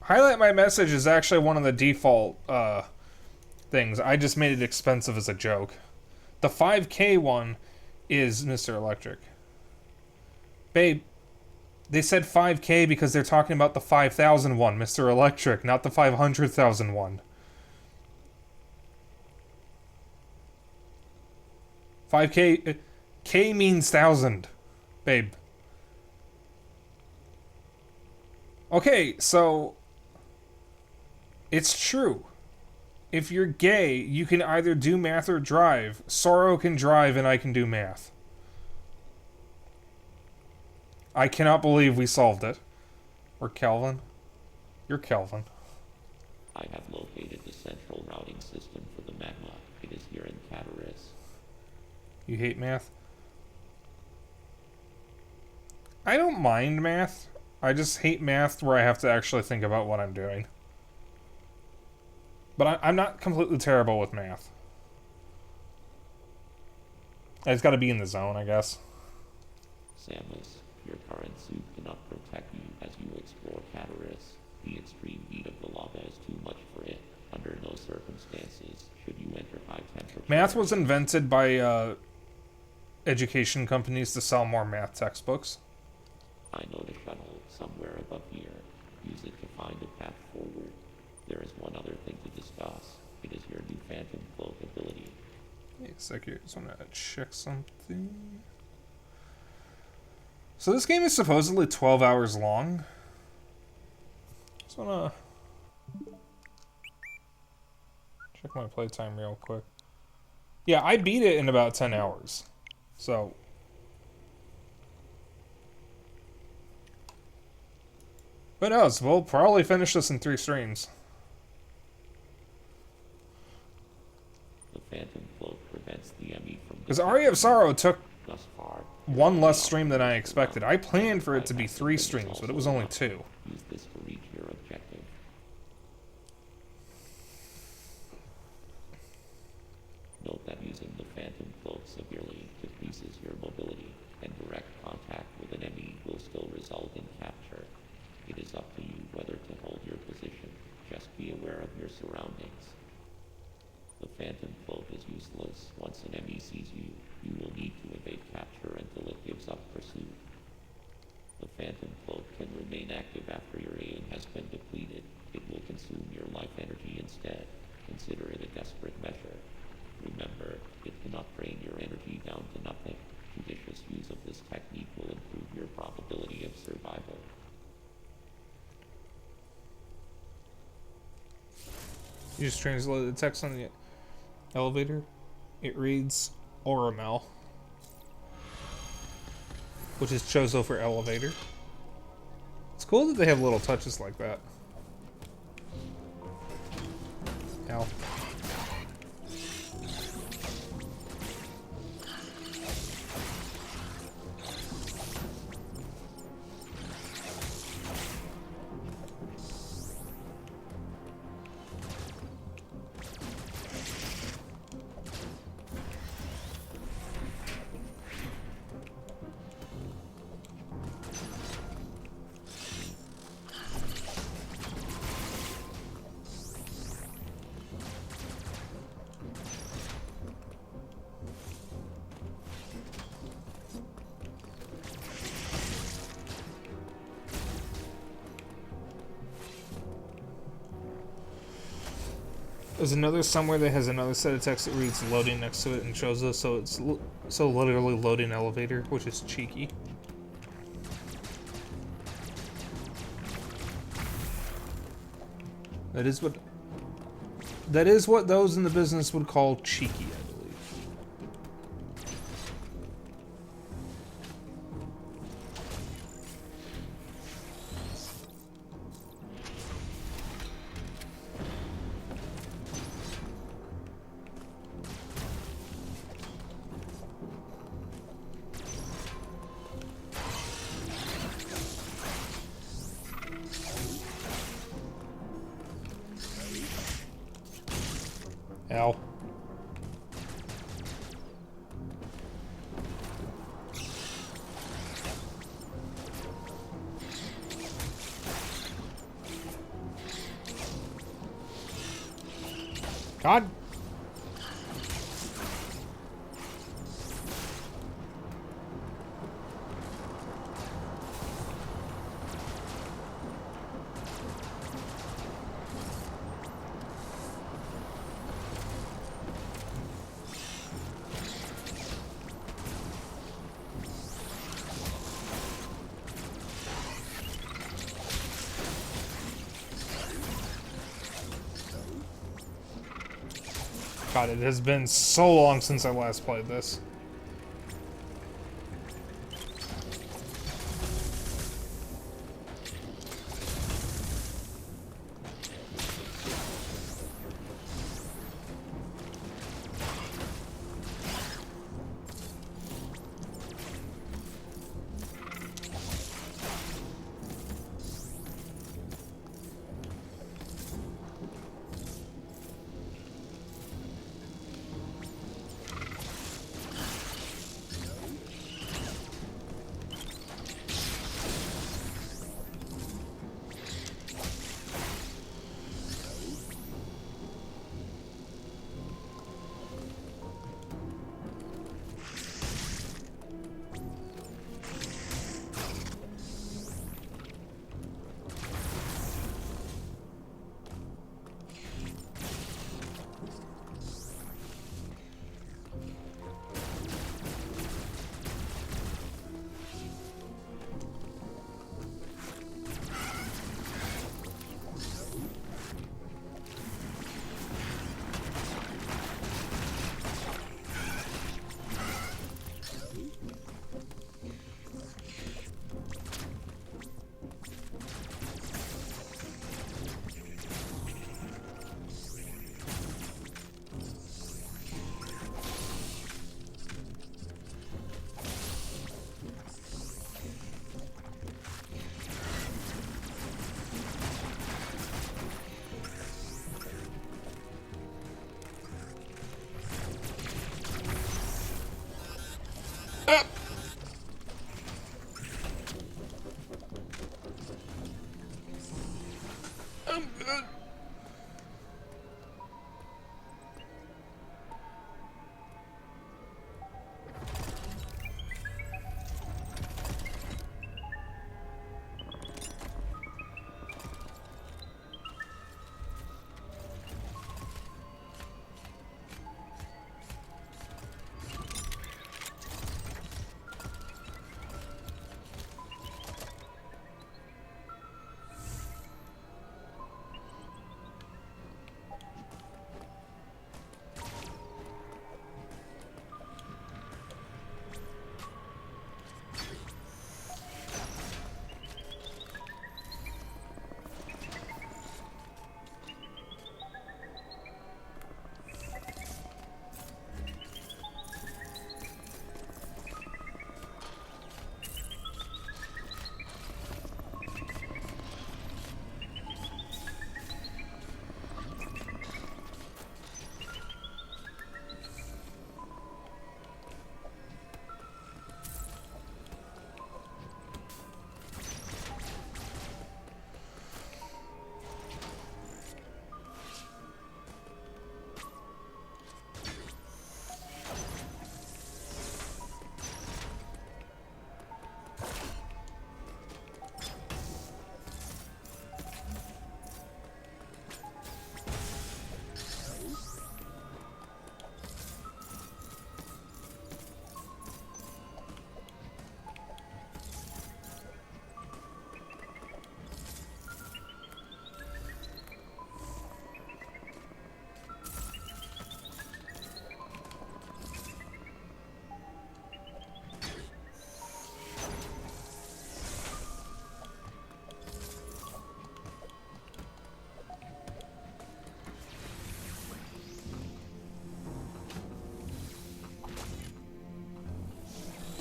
Highlight my message is actually one of the default things. I just made it expensive as a joke. The 5k one is Mr. Electric. Babe, they said 5k because they're talking about the 5,000 one, Mr. Electric, not the 500,000 one. 5k... K means 1,000, babe. Okay, so... It's true. If you're gay, you can either do math or drive. Sorrow can drive and I can do math. I cannot believe we solved it. Or Calvin. You're Calvin. I have located the central routing system for the magma. It is here in Cataris. You hate math? I don't mind math. I just hate math where I have to actually think about what I'm doing. But I'm not completely terrible with math. I just gotta be in the zone, I guess. Samus, Your current suit cannot protect you as you explore Cataris. The extreme heat of the lava is too much for it. Under no circumstances should you enter high temperature. Math was invented by education companies to sell more math textbooks. I know the shuttle somewhere above here. Use it to find a path forward. There is one other thing to discuss. It is your new Phantom Cloak ability. Wait a sec here. Just want to check something. So this game is supposedly 12 hours long. Just want to check my playtime real quick. Yeah, I beat it in about 10 hours. So... Who knows? We'll probably finish this in 3 streams. The Phantom Cloak prevents the enemy from... Because Aria of Sorrow took thus far, one less stream than I expected. I planned for it to be 3 streams, but it was only 2. use this to reach your objective. Note that using the Phantom Cloak severely decreases your mobility, and direct contact with an enemy will still result in capture. It is up to you whether to hold your position. Just be aware of your surroundings. The Phantom Cloak is useless. Once an enemy sees you, you will need to evade capture until it gives up pursuit. The Phantom Cloak can remain active after your aim has been depleted. It will consume your life energy instead. Consider it a desperate measure. Remember, it cannot drain your energy down to nothing. Judicious use of this technique will improve your probability of survival. You just translated the text on the elevator. It reads Oramel, which is Chozo for elevator. It's cool that they have little touches like that. Ow. There's another somewhere that has another set of text that reads loading next to it in Chozo, so it's so literally loading elevator, which is cheeky. That is what those in the business would call cheeky, I believe. Ow. God. God, it has been so long since I last played this. I'm good.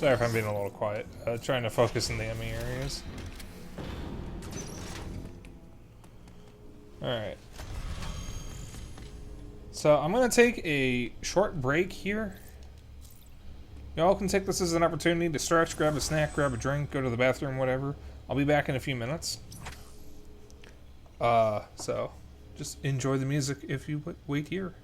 Sorry if I'm being a little quiet. Trying to focus in the enemy areas. Alright. So I'm going to take a short break here. Y'all can take this as an opportunity to stretch, grab a snack, grab a drink, go to the bathroom, whatever. I'll be back in a few minutes. So just enjoy the music if you wait here.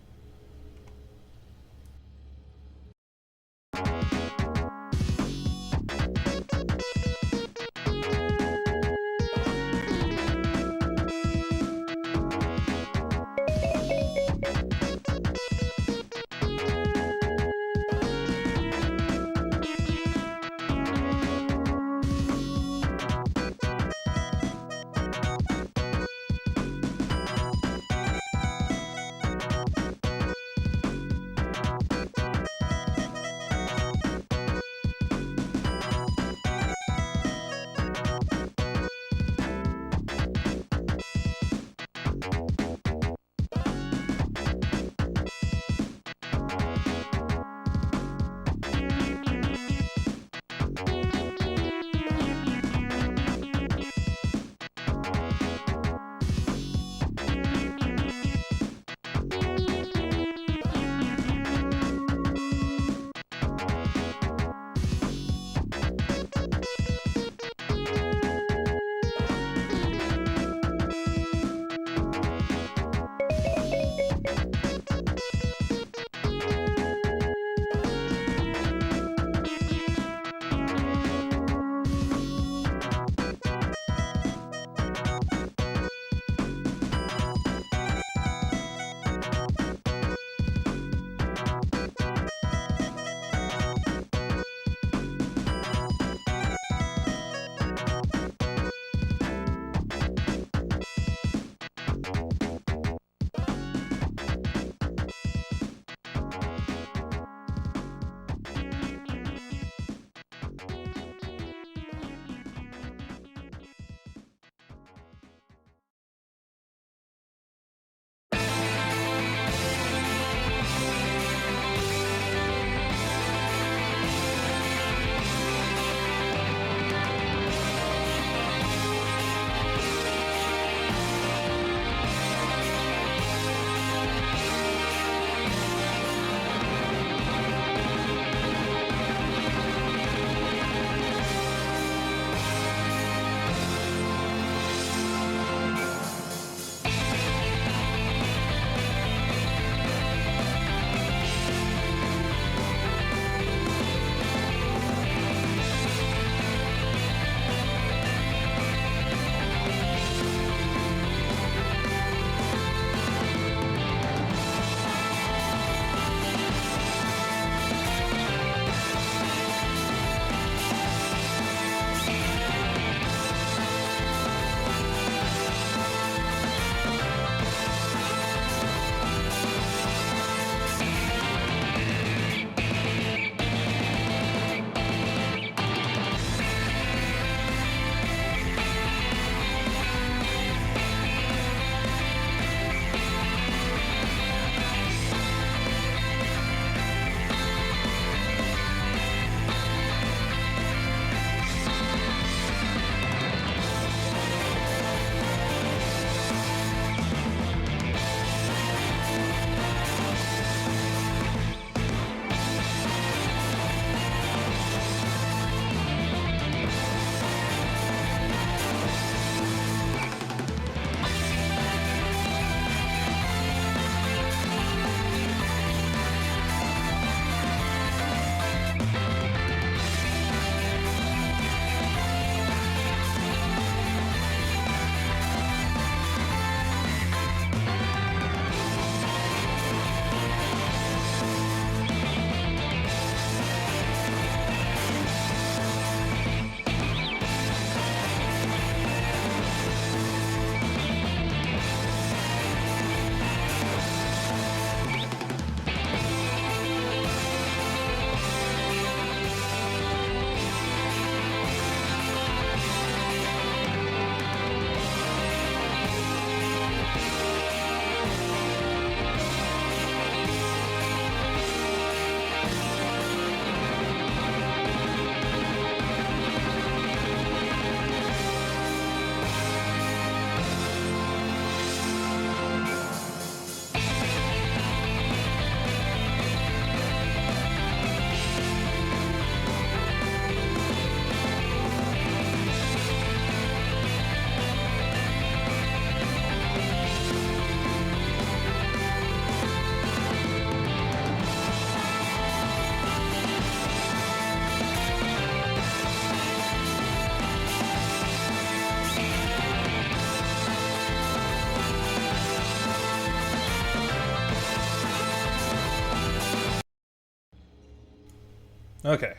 Okay,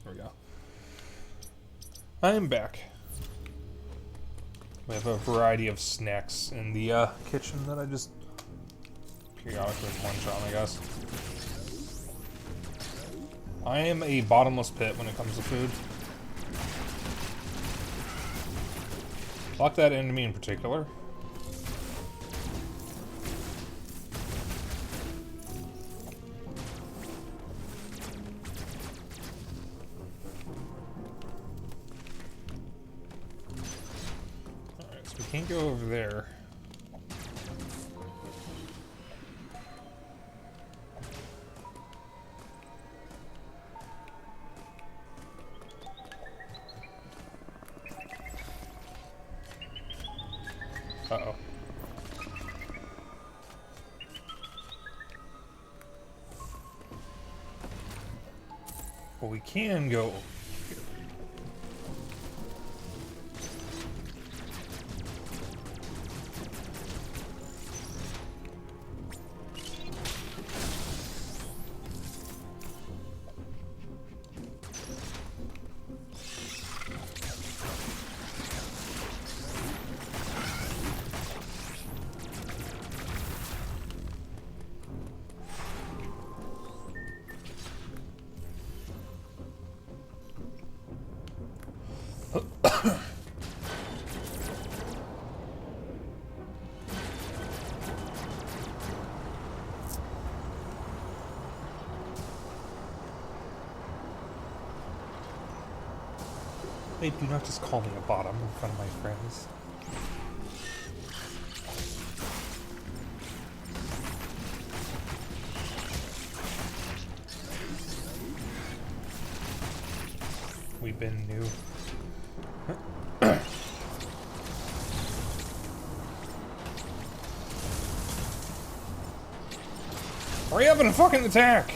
there we go. I am back. We have a variety of snacks in the kitchen that I just periodically munch on, I guess. I am a bottomless pit when it comes to food. Lock that into me in particular. Alright, so we can't go over there. Uh-oh. Well, we can go here. Hey, do not just call me a bottom in front of my friends. We've been new. Hurry up and fucking attack!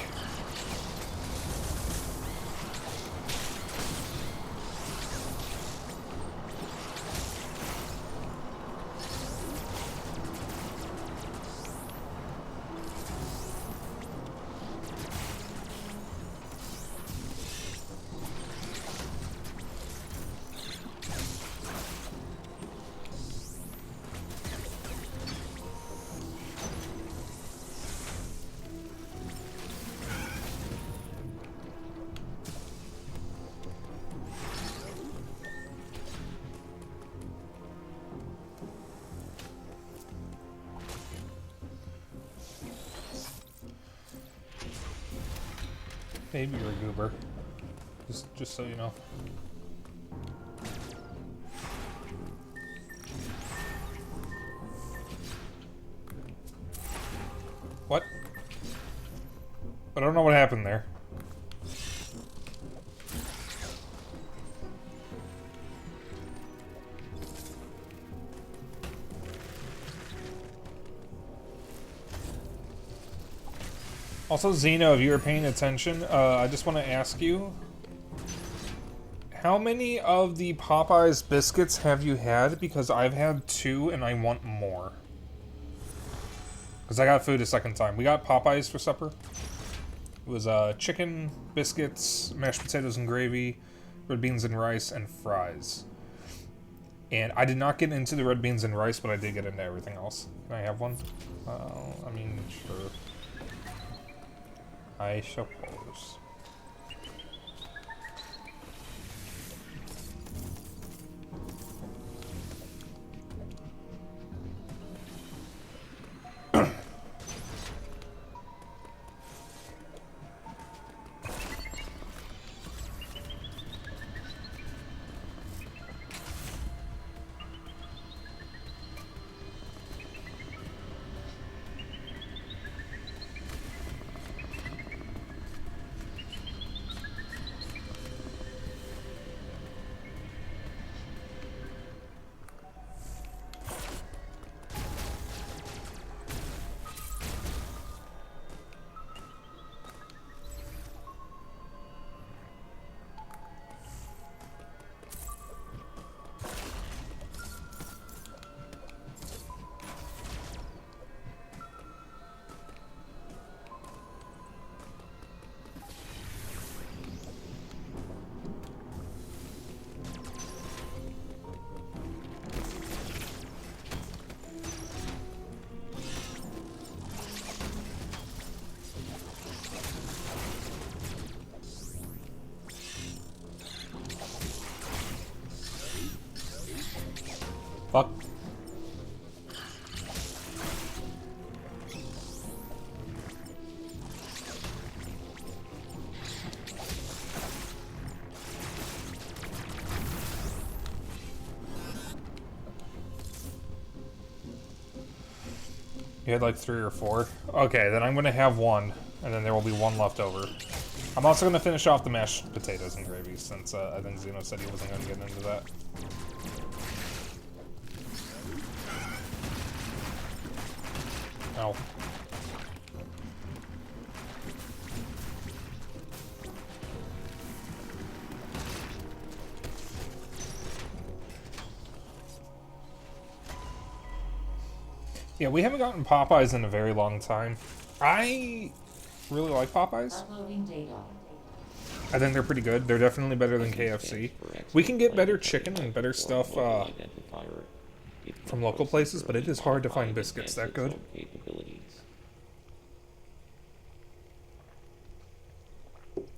Maybe you're a goober. Just so you know. What? I don't know what happened there. Also, Xeno, if you were paying attention, I just want to ask you, how many of the Popeyes biscuits have you had? Because I've had 2 and I want more. Because I got food a second time. We got Popeyes for supper. It was chicken, biscuits, mashed potatoes and gravy, red beans and rice, and fries. And I did not get into the red beans and rice, but I did get into everything else. Can I have one? I mean, sure. I suppose. Fuck. You had like 3 or 4? Okay, then I'm gonna have 1, and then there will be 1 left over. I'm also gonna finish off the mashed potatoes and gravy, since I think Zeno said he wasn't gonna get into that. Ow. Yeah, we haven't gotten Popeyes in a very long time. I really like Popeyes. Uploading data. I think they're pretty good. They're definitely better than KFC. We can get better chicken and better stuff from local places, but it is hard to find biscuits that good.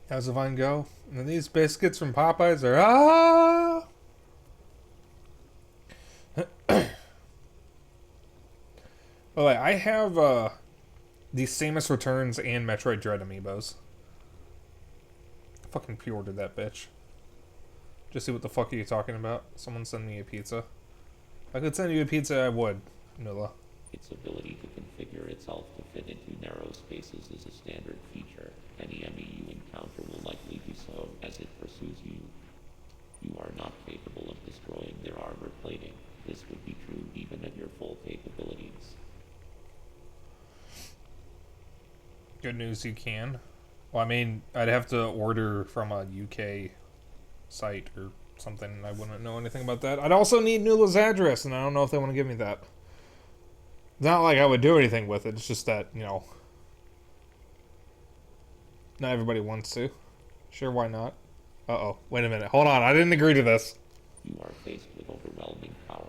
How's the vine go? And these biscuits from Popeyes are Oh, wait, I have the Samus Returns and Metroid Dread amiibos. Fucking pre-ordered that bitch. Just see what the fuck are you talking about? Someone send me a pizza. If I could send you a pizza, I would, Nula. Its ability to configure itself to fit into narrow spaces is a standard feature. Any enemy you encounter will likely do so as it pursues you. You are not capable of destroying their armor plating. This would be true even at your full capabilities. Good news, you can. Well, I mean, I'd have to order from a UK site or something, and I wouldn't know anything about that. I'd also need Nula's address, and I don't know if they want to give me that. It's not like I would do anything with it, it's just that, you know, not everybody wants to. Sure, why not? Uh-oh, wait a minute. Hold on, I didn't agree to this. You are faced with overwhelming power.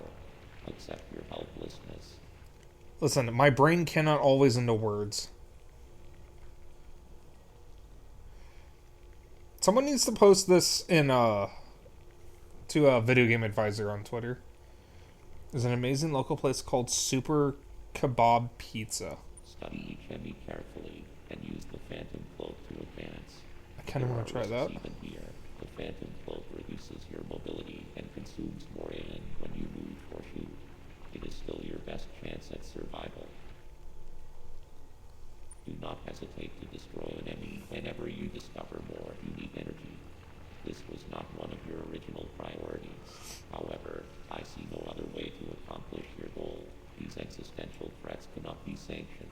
Accept your helplessness. Listen, my brain cannot always into words. Someone needs to post this in to a Video Game Advisor on Twitter. There's an amazing local place called Super Kebab Pizza. Study each enemy carefully and use the Phantom Cloak to advance. I kind of want to try that. Even here, the Phantom Cloak reduces your mobility and consumes more AN when you move or shoot. It is still your best chance at survival. Do not hesitate to destroy an enemy whenever you discover more unique energy. This was not one of your original priorities. However, I see no other way to accomplish your goal. These existential threats cannot be sanctioned.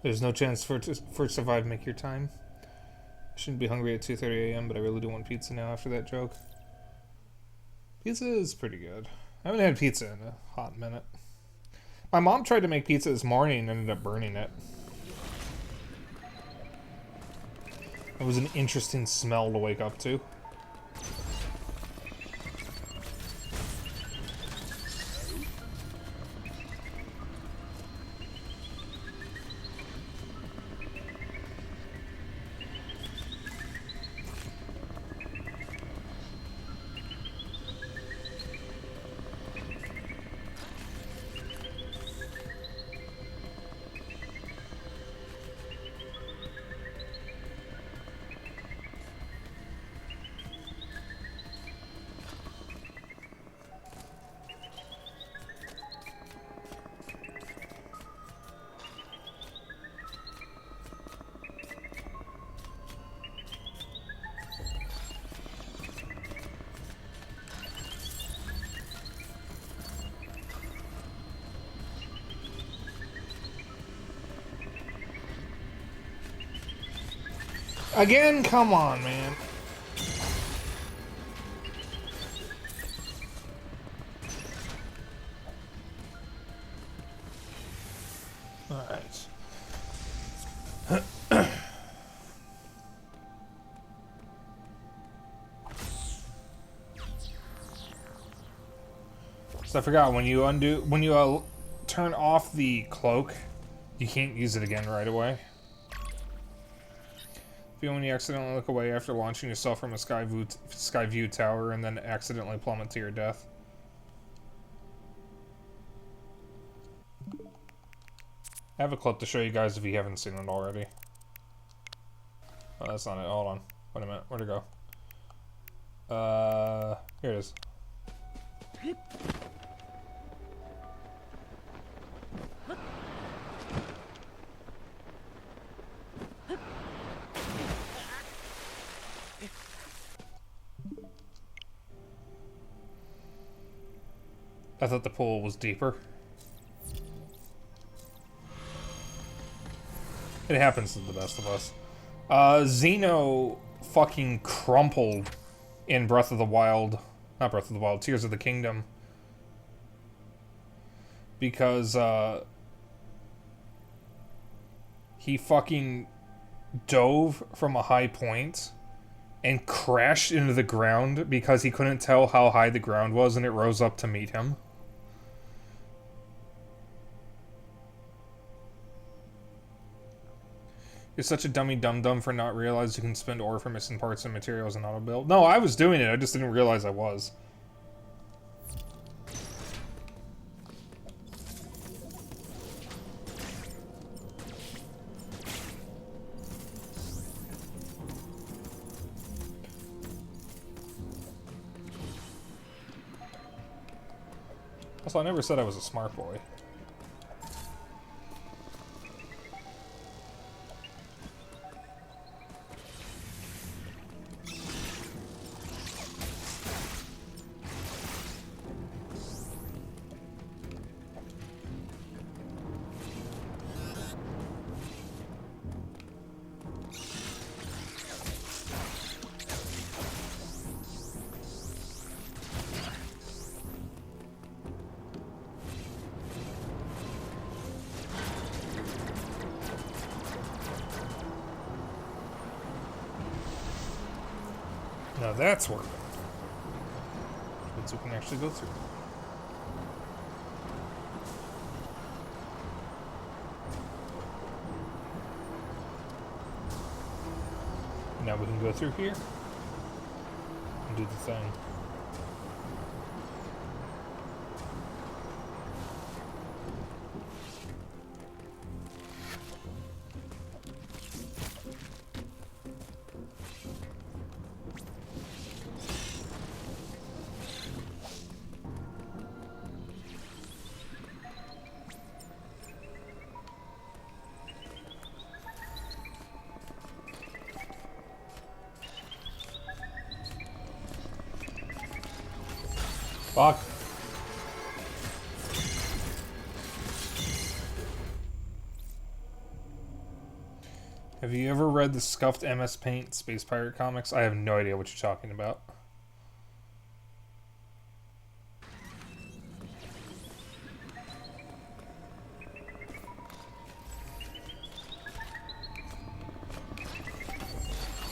There's no chance for survive make your time. I shouldn't be hungry at 2:30 a.m., but I really do want pizza now after that joke. Pizza is pretty good. I haven't had pizza in a hot minute. My mom tried to make pizza this morning and ended up burning it. It was an interesting smell to wake up to. Again? Come on, man. Alright. So I forgot, when you turn off the cloak, you can't use it again right away. Feel when you accidentally look away after launching yourself from a sky view tower and then accidentally plummet to your death. I have a clip to show you guys if you haven't seen it already. Oh, that's not it. Hold on. Wait a minute. Where'd it go? Here it is. I thought the pool was deeper. It happens to the best of us. Xeno fucking crumpled in Breath of the Wild. Not Breath of the Wild, Tears of the Kingdom. Because, he fucking dove from a high point and crashed into the ground because he couldn't tell how high the ground was and it rose up to meet him. You're such a dummy dum-dum for not realizing you can spend ore for missing parts and materials and auto build. No, I was doing it, I just didn't realize I was. Also, I never said I was a smart boy. Now that's where we can actually go through. Now we can go through here and do the thing. Fuck. Have you ever read the scuffed MS Paint Space Pirate comics? I have no idea what you're talking about.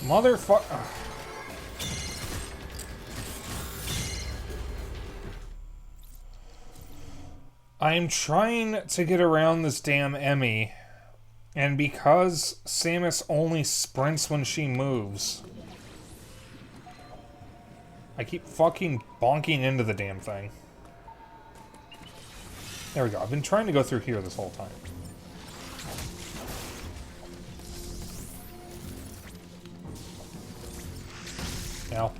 Motherfucker. I'm trying to get around this damn Emmy, and because Samus only sprints when she moves, I keep fucking bonking into the damn thing. There we go. I've been trying to go through here this whole time. Now.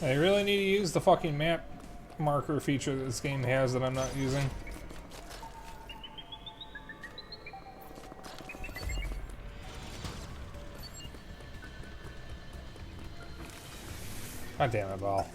I really need to use the fucking map marker feature that this game has that I'm not using. God damn it, ball.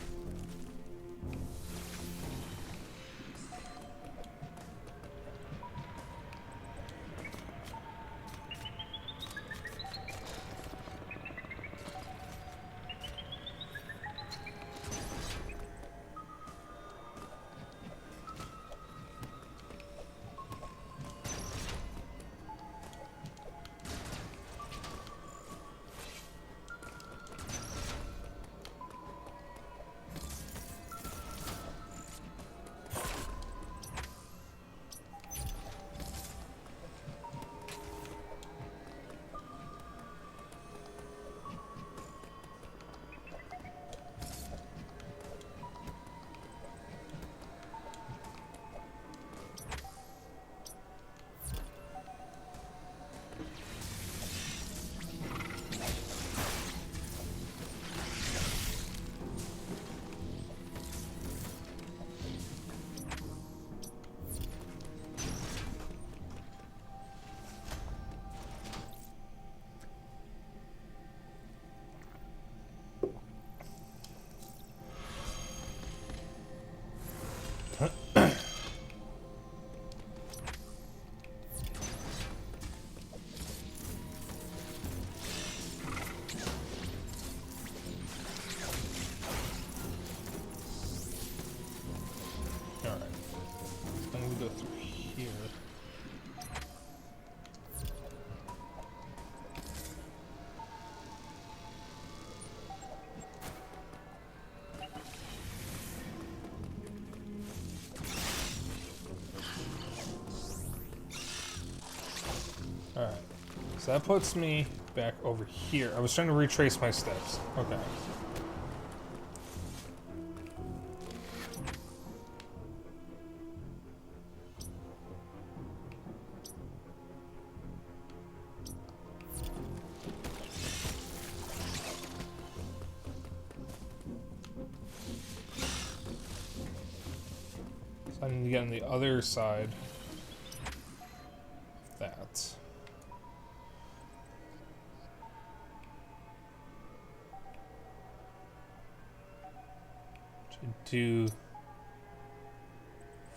Go through here. Alright. So that puts me back over here. I was trying to retrace my steps. Okay. I need to get on the other side of that. To do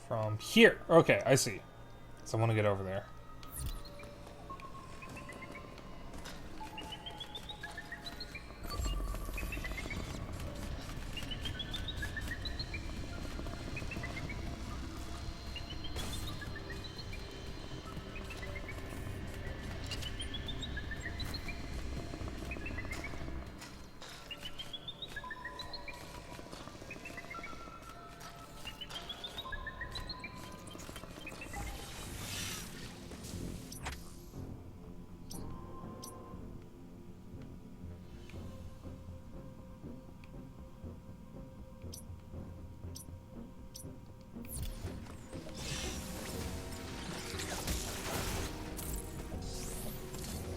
from here. Okay, I see. So I want to get over there.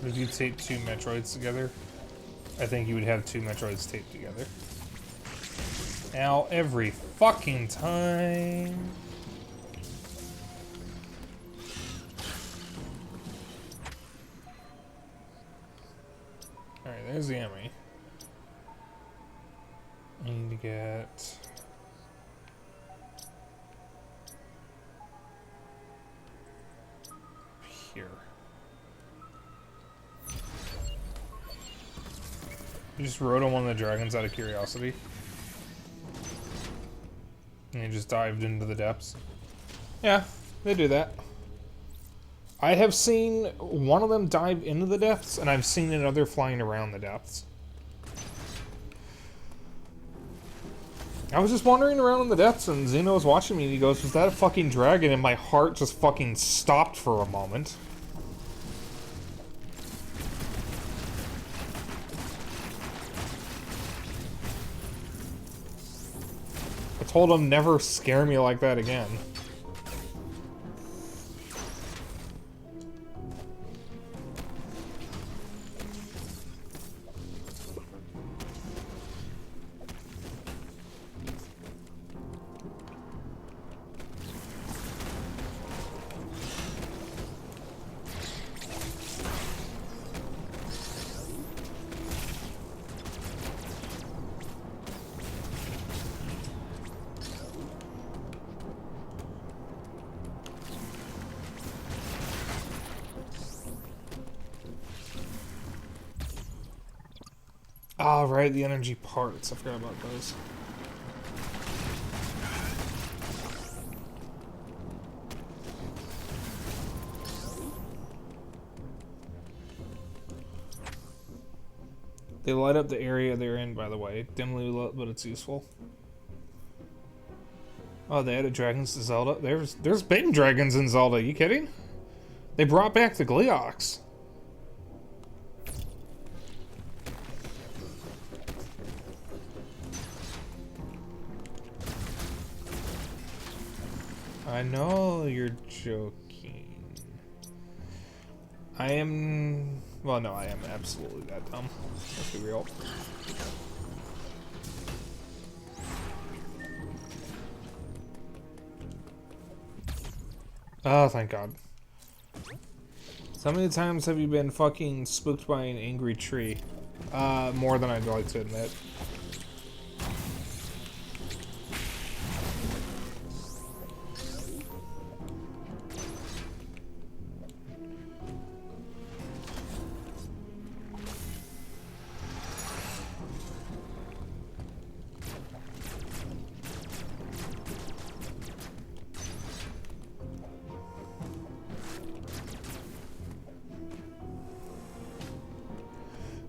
If you tape two Metroids together, I think you would have two Metroids taped together. Ow, every fucking time. Alright, there's the enemy. I need to get... here. You just rode on one of the dragons out of curiosity. And you just dived into the depths. Yeah, they do that. I have seen one of them dive into the depths, and I've seen another flying around the depths. I was just wandering around in the depths, and Xeno was watching me, and he goes, "Was that a fucking dragon?" And my heart just fucking stopped for a moment. I told him never scare me like that again. Oh, right, the energy parts. I forgot about those. They light up the area they're in, by the way. Dimly lit, but it's useful. Oh, they added dragons to Zelda? There's been dragons in Zelda, you kidding? They brought back the Gleeoks. I know you're joking. I am... Well, no, I am absolutely that dumb. Let's be real. Oh, thank God. So many times have you been fucking spooked by an angry tree? More than I'd like to admit.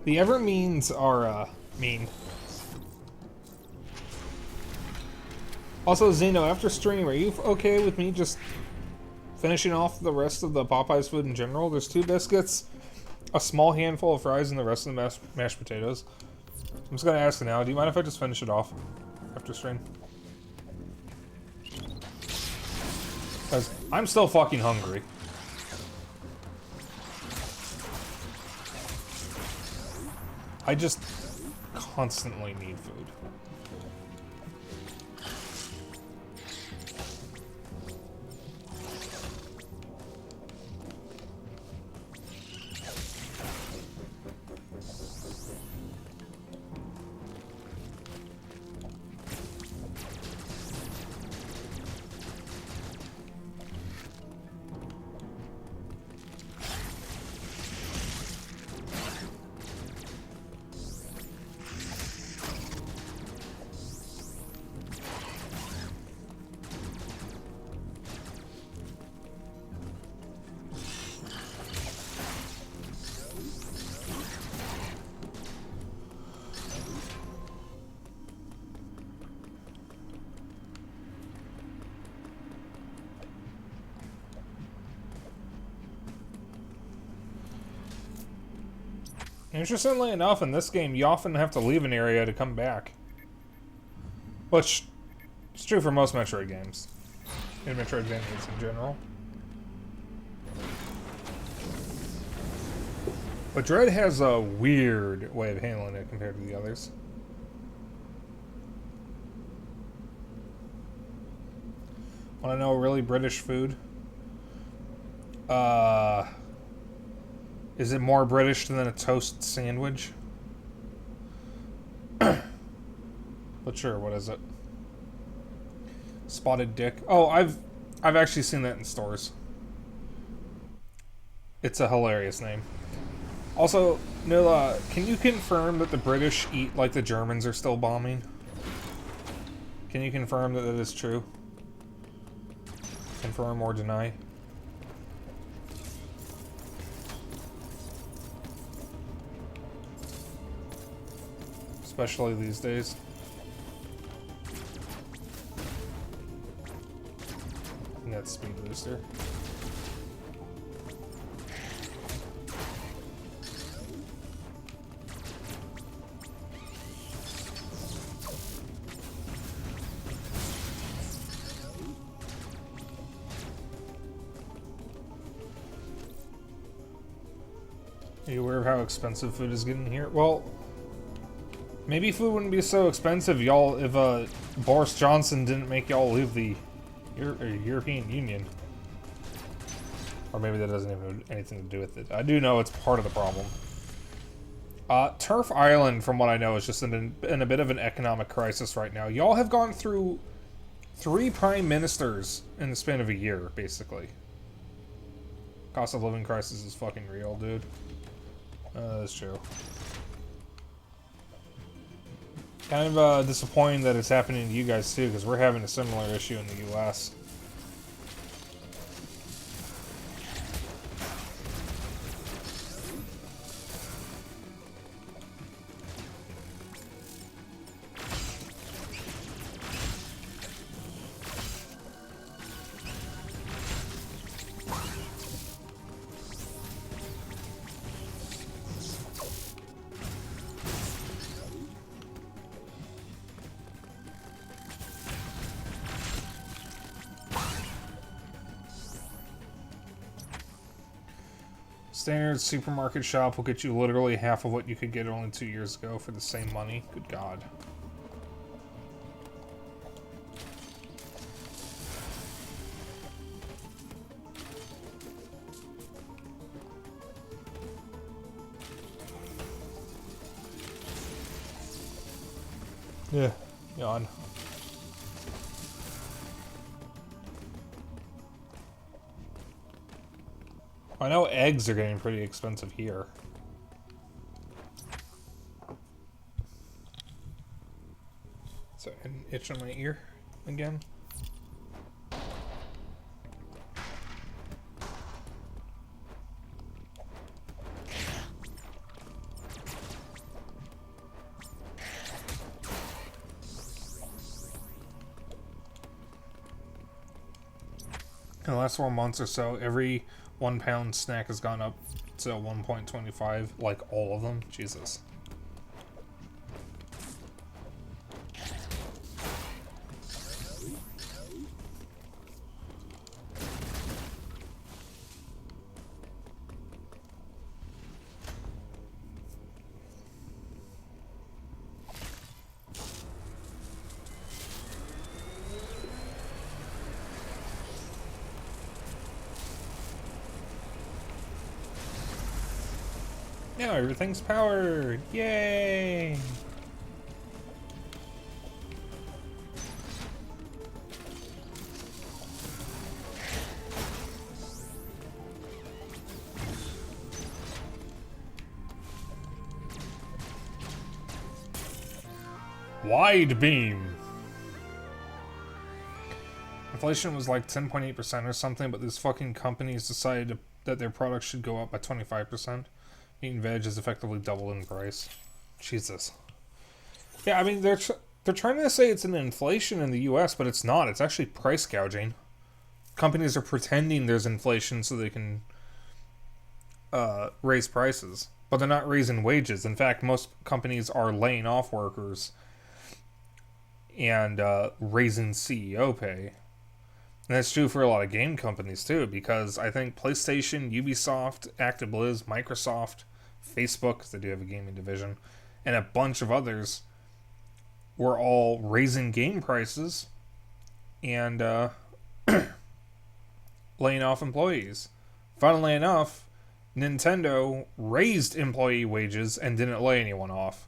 The Evermeans are, mean. Also, Zeno, after stream, are you okay with me just finishing off the rest of the Popeyes food in general? There's 2 biscuits, a small handful of fries, and the rest of the mashed potatoes. I'm just gonna ask now, do you mind if I just finish it off after stream? Because I'm still fucking hungry. I just constantly need food. Interestingly enough, in this game, you often have to leave an area to come back. Which is true for most Metroid games. And Metroidvanias in general. But Dread has a weird way of handling it compared to the others. Want to know really British food? Is it more British than a toast sandwich? But sure, what is it? Spotted dick. Oh, I've actually seen that in stores. It's a hilarious name. Also, Nilla, can you confirm that the British eat like the Germans are still bombing? Can you confirm that that is true? Confirm or deny? Especially these days. And that's speed booster. Are you aware of how expensive food is getting here? Well, maybe food wouldn't be so expensive, y'all, if Boris Johnson didn't make y'all leave the European Union. Or maybe that doesn't even have anything to do with it. I do know it's part of the problem. Turf Island, from what I know, is just in a bit of an economic crisis right now. Y'all have gone through 3 prime ministers in the span of a year, basically. Cost of living crisis is fucking real, dude. That's true. Kind of disappointing that it's happening to you guys too, because we're having a similar issue in the US. Standard supermarket shop will get you literally half of what you could get only 2 years ago for the same money. Good God. Yeah, yawn. I know eggs are getting pretty expensive here. So, an itch on my ear again. In the last 4 months or so, every 1 pound snack has gone up to 1.25, like all of them. Jesus. Now everything's powered! Yay! Wide beam! Inflation was like 10.8% or something, but these fucking companies decided that their products should go up by 25%. Meat and veg is effectively doubled in price. Jesus. Yeah, I mean, they're trying to say it's an inflation in the US, but it's not. It's actually price gouging. Companies are pretending there's inflation so they can raise prices. But they're not raising wages. In fact, most companies are laying off workers and raising CEO pay. And that's true for a lot of game companies too, because I think PlayStation, Ubisoft, ActiBliz, Microsoft, Facebook, because they do have a gaming division, and a bunch of others were all raising game prices and laying off employees. Funnily enough, Nintendo raised employee wages and didn't lay anyone off.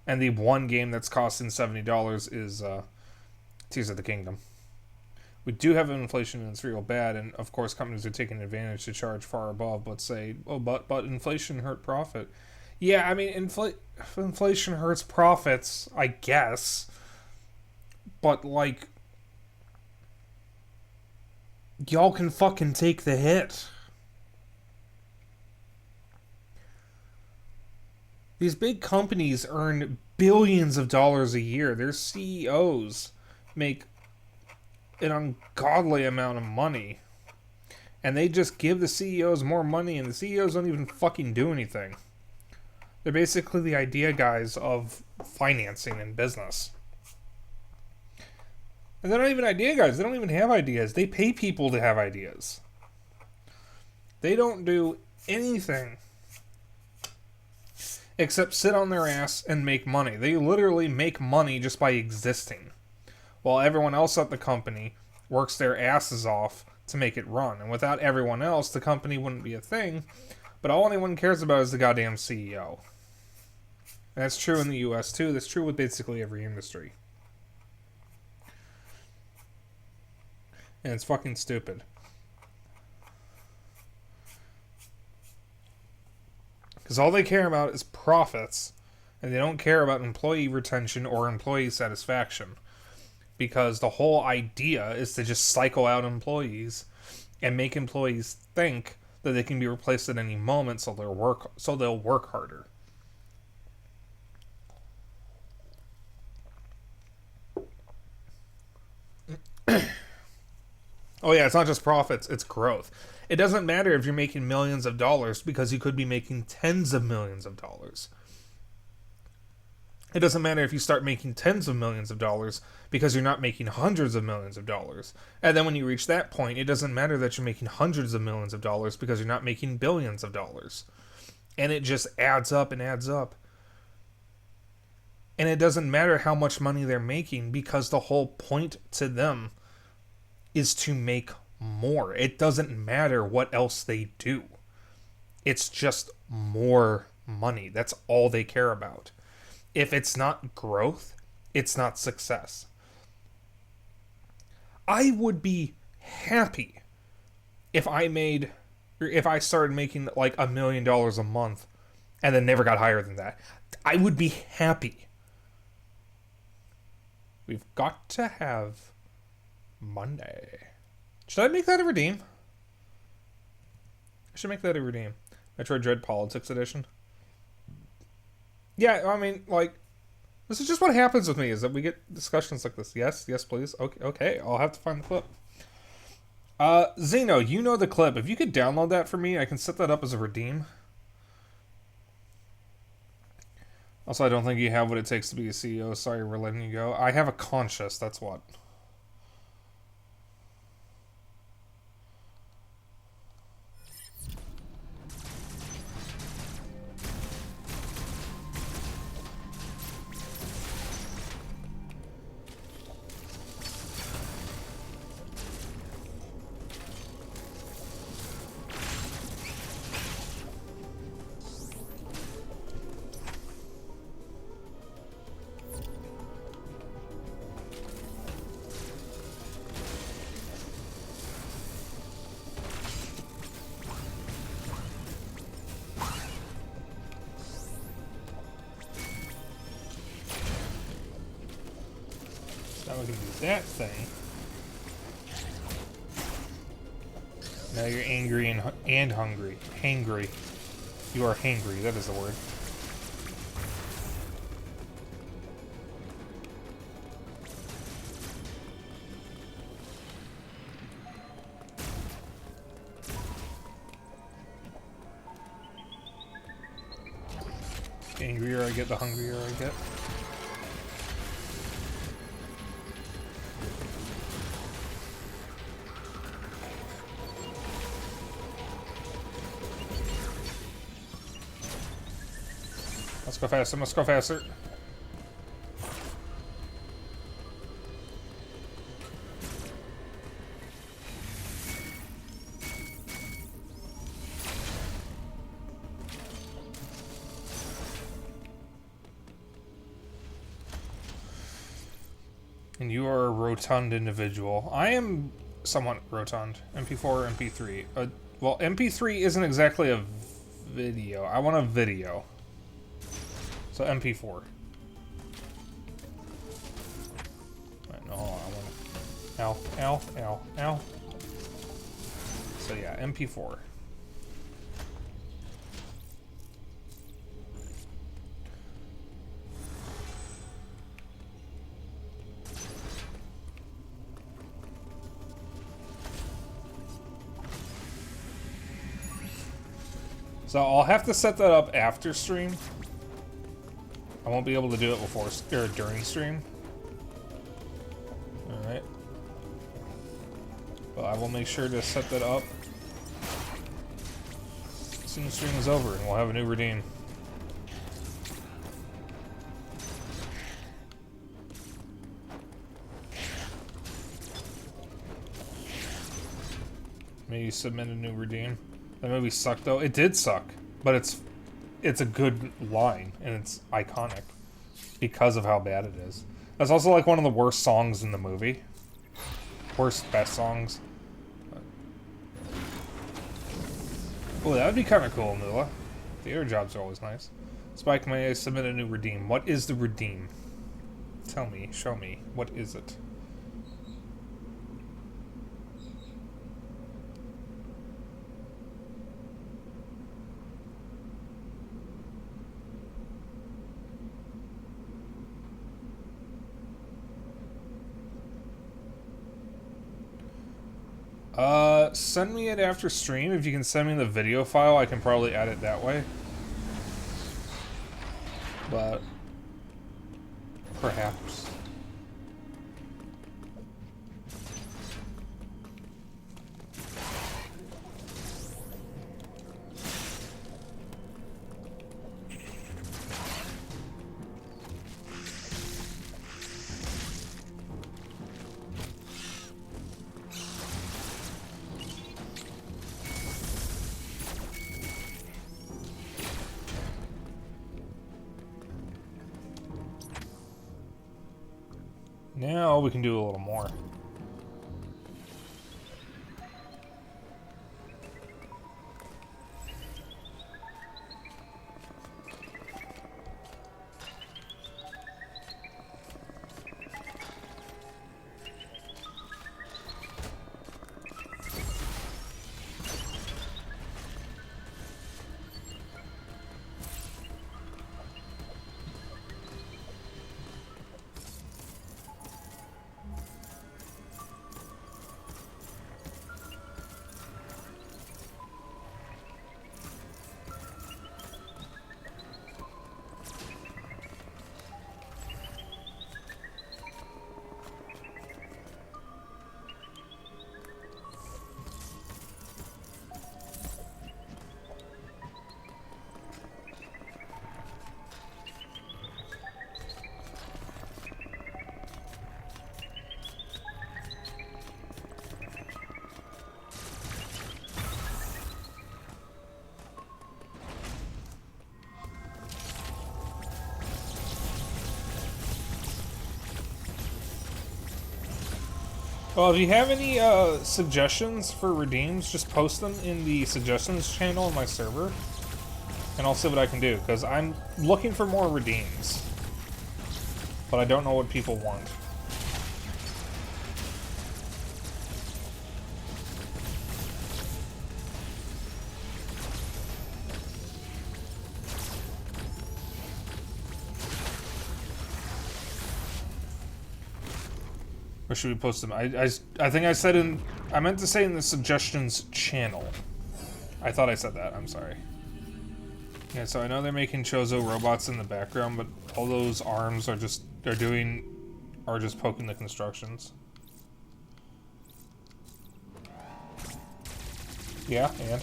And the one game that's costing $70 is Tears of the Kingdom. We do have inflation and it's real bad, and of course companies are taking advantage to charge far above, but say, oh, but inflation hurt profit. Yeah, I mean, inflation hurts profits, I guess, but like, y'all can fucking take the hit. These big companies earn billions of dollars a year. Their CEOs make an ungodly amount of money, and they just give the CEOs more money, and the CEOs don't even fucking do anything. They're basically the idea guys of financing and business. And they're not even idea guys. They don't even have ideas. They pay people to have ideas. They don't do anything except sit on their ass and make money. They literally make money just by existing, while everyone else at the company works their asses off to make it run. And without everyone else, the company wouldn't be a thing, but all anyone cares about is the goddamn CEO. And that's true in the US too. That's true with basically every industry. And it's fucking stupid. Because all they care about is profits, And they don't care about employee retention or employee satisfaction. Because the whole idea is to just cycle out employees and make employees think that they can be replaced at any moment, so they'll work harder. Oh yeah, it's not just profits, it's growth. It doesn't matter if you're making millions of dollars, because you could be making tens of millions of dollars. It doesn't matter if you start making tens of millions of dollars, because you're not making hundreds of millions of dollars. And then when you reach that point, it doesn't matter that you're making hundreds of millions of dollars, because you're not making billions of dollars. And it just adds up and adds up. And it doesn't matter how much money they're making, because the whole point to them is to make more. It doesn't matter what else they do. It's just more money. That's all they care about. If it's not growth, it's not success. I would be happy if I started making like $1 million a month and then never got higher than that. I would be happy. We've got to have Monday. Should I make that a redeem? I should make that a redeem. Metroid Dread Politics Edition. Yeah, I mean, like, this is just what happens with me, is that we get discussions like this. Yes, please. Okay, I'll have to find the clip. Zeno, you know the clip. If you could download that for me, I can set that up as a redeem. Also, I don't think you have what it takes to be a CEO. Sorry, we're letting you go. I have a conscience, that's what. Now we can do that thing. Now you're angry and hungry. Hangry. You are hangry, that is the word. The angrier I get, the hungrier I get. Let's go faster, let's go faster. And you are a rotund individual. I am somewhat rotund. MP4, MP3. Well, MP3 isn't exactly a video. I want a video. So MP4. Right, no, hold on. I want ow. So yeah, MP4. So I'll have to set that up after stream. I won't be able to do it before or during stream. Alright. But I will make sure to set that up as soon as stream is over, and we'll have a new redeem. Maybe submit a new redeem. That movie sucked though. It did suck, but it's a good line, and it's iconic because of how bad it is. That's also like one of the worst songs in the movie. Best songs. Oh, that would be kind of cool, Nula. Theater jobs are always nice. Spike, may I submit a new redeem? What is the redeem? Tell me, show me. What is it? Send me it after stream. If you can send me the video file, I can probably add it that way. But perhaps. Now we can do a little more. Well, if you have any suggestions for redeems, just post them in the suggestions channel on my server, and I'll see what I can do, because I'm looking for more redeems, but I don't know what people want. Or should we post them? I think I said in... I meant to say in the suggestions channel. I thought I said that. I'm sorry. Yeah, so I know they're making Chozo robots in the background, but all those arms are just... are just poking the constructions. Yeah, and...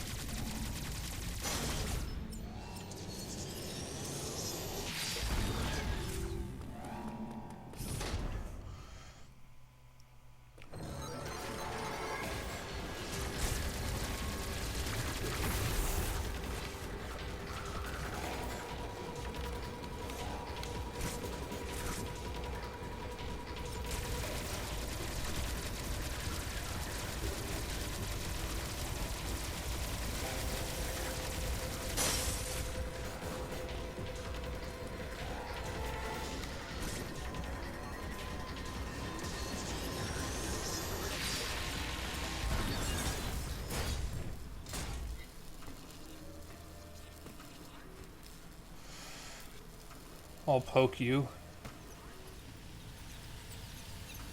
I'll poke you.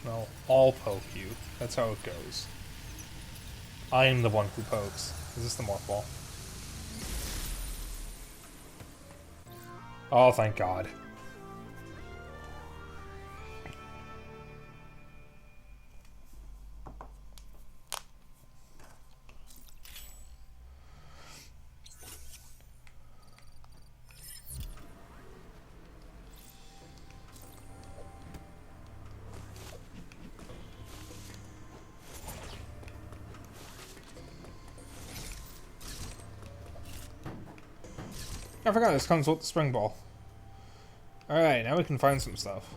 No, I'll poke you. That's how it goes. I'm the one who pokes. Is this the morph ball? Oh, thank God. I forgot this comes with the spring ball. Alright, now we can find some stuff.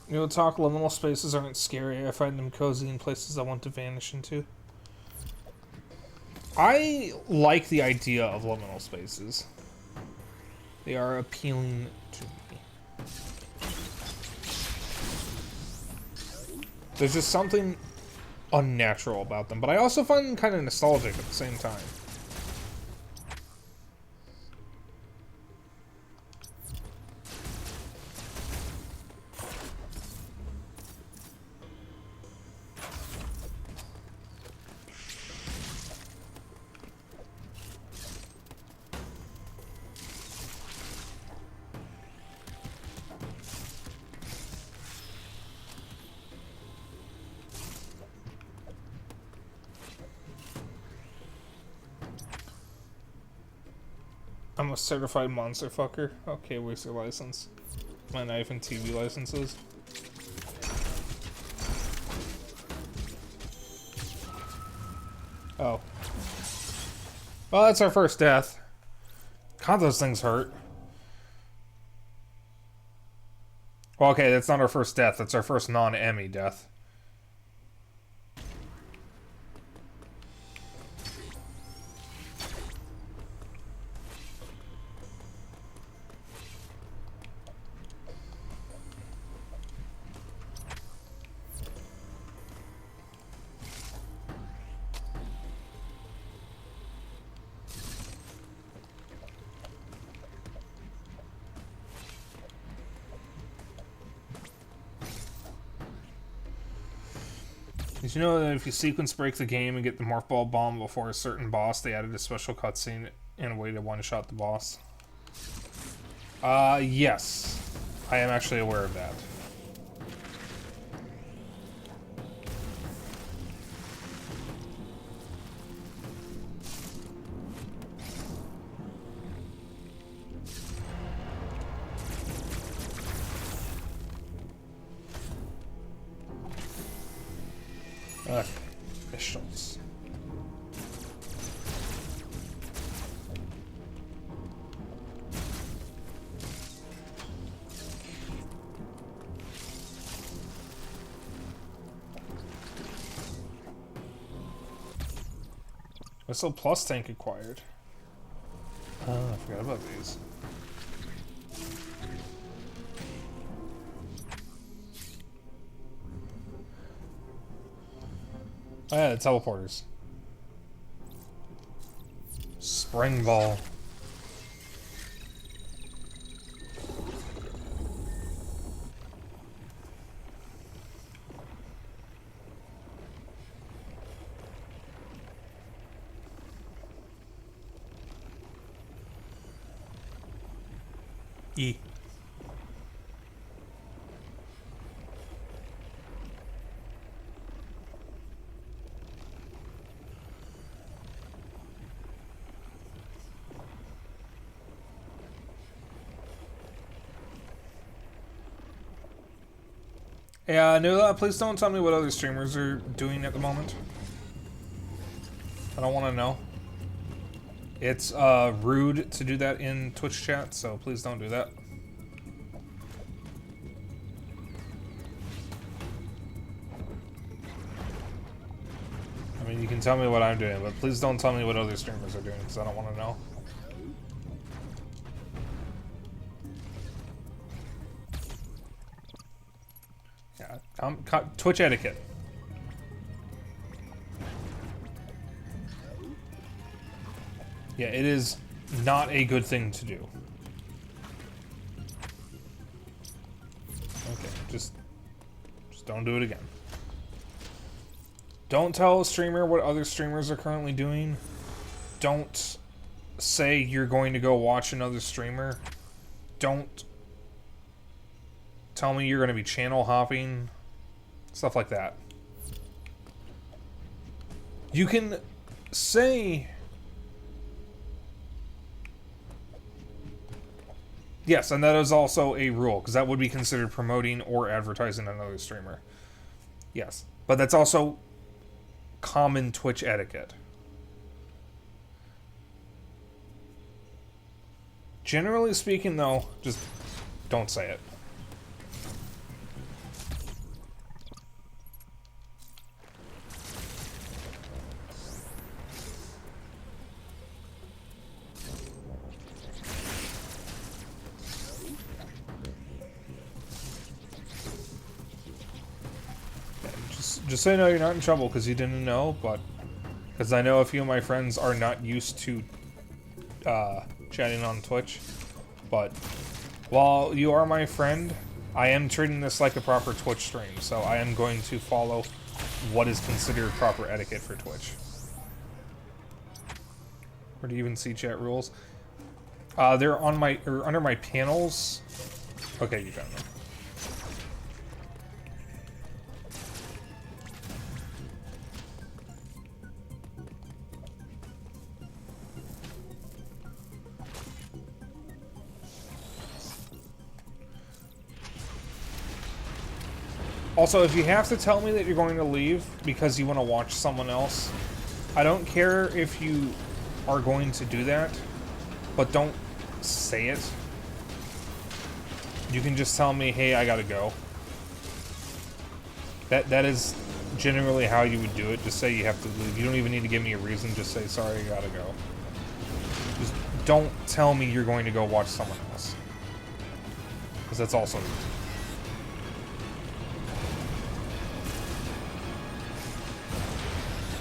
You know, talk liminal spaces aren't scary. I find them cozy in places I want to vanish into. I like the idea of liminal spaces. They are appealing to me. There's just something unnatural about them, but I also find them kind of nostalgic at the same time. I'm a certified monster fucker. Okay, where's your license? My knife and TV licenses. Oh. Well, that's our first death. God, those things hurt. Well, okay, that's not our first death. That's our first non-Emmy death. Did you know that if you sequence break the game and get the Morph Ball Bomb before a certain boss, they added a special cutscene and a way to one-shot the boss? Yes. I am actually aware of that. Officials. Missile Plus tank acquired. Oh, I forgot about these. Oh yeah, the teleporters. Spring Ball. E. Yeah, Nula, please don't tell me what other streamers are doing at the moment. I don't want to know. It's rude to do that in Twitch chat, so please don't do that. I mean, you can tell me what I'm doing, but please don't tell me what other streamers are doing, because I don't want to know. Yeah, Twitch etiquette. Yeah, it is not a good thing to do. Okay, just don't do it again. Don't tell a streamer what other streamers are currently doing. Don't say you're going to go watch another streamer. Don't tell me you're going to be channel hopping. Stuff like that. You can say... Yes, and that is also a rule, because that would be considered promoting or advertising another streamer. Yes, but that's also common Twitch etiquette. Generally speaking, though, just don't say it. Just so you know, you're not in trouble because you didn't know, but because I know a few of my friends are not used to chatting on Twitch. But while you are my friend, I am treating this like a proper Twitch stream, so I am going to follow what is considered proper etiquette for Twitch. Where do you even see chat rules? They're on my under my panels. Okay, you found them. Also, if you have to tell me that you're going to leave because you want to watch someone else, I don't care if you are going to do that, but don't say it. You can just tell me, hey, I gotta go. That is generally how you would do it. Just say you have to leave. You don't even need to give me a reason. Just say, sorry, I gotta go. Just don't tell me you're going to go watch someone else. Because that's also rude.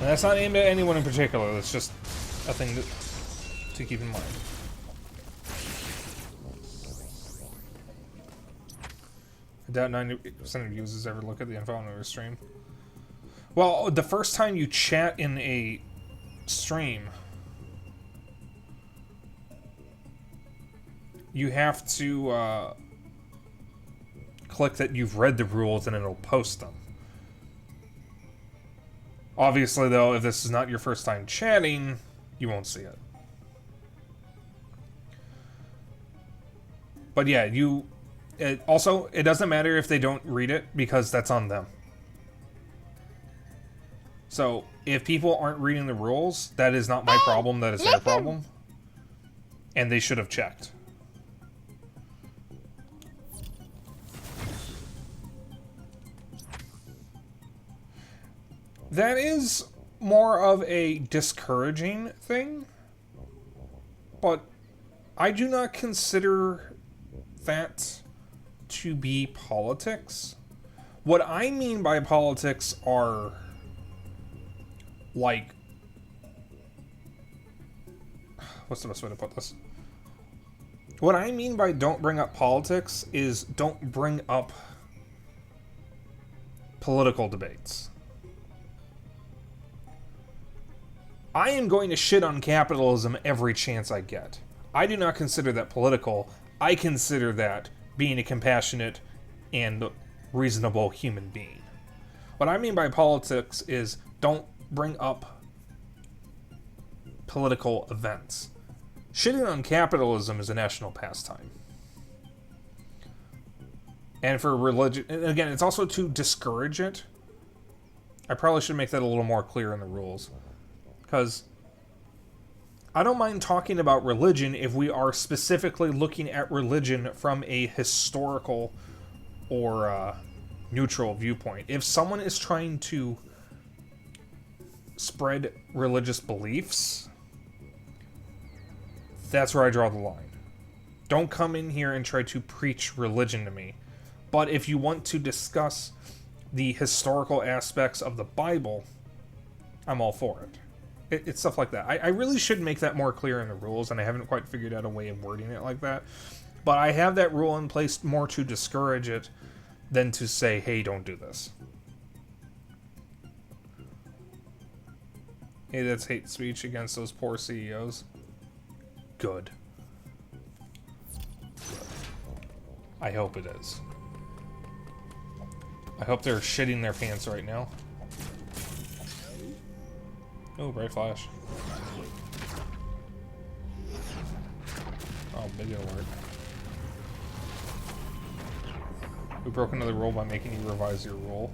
And that's not aimed at anyone in particular, that's just a thing to keep in mind. I doubt 90% of users ever look at the info on their stream. Well, the first time you chat in a stream, you have to click that you've read the rules and it'll post them. Obviously, though, if this is not your first time chatting, you won't see it. But yeah, also, it doesn't matter if they don't read it, because that's on them. So, if people aren't reading the rules, that is not my problem, that is their problem. And they should have checked. That is more of a discouraging thing, but I do not consider that to be politics. What I mean by politics are, like, what's the best way to put this? What I mean by don't bring up politics is don't bring up political debates. I am going to shit on capitalism every chance I get. I do not consider that political. I consider that being a compassionate and reasonable human being. What I mean by politics is don't bring up political events. Shitting on capitalism is a national pastime. And for religion, and again, it's also to discourage it. I probably should make that a little more clear in the rules. Because I don't mind talking about religion if we are specifically looking at religion from a historical or neutral viewpoint. If someone is trying to spread religious beliefs, that's where I draw the line. Don't come in here and try to preach religion to me. But if you want to discuss the historical aspects of the Bible, I'm all for it. It's stuff like that. I really should make that more clear in the rules, and I haven't quite figured out a way of wording it like that. But I have that rule in place more to discourage it than to say, hey, don't do this. Hey, that's hate speech against those poor CEOs. Good. I hope it is. I hope they're shitting their pants right now. Oh, bright flash. Oh, big alert. We broke another rule by making you revise your rule.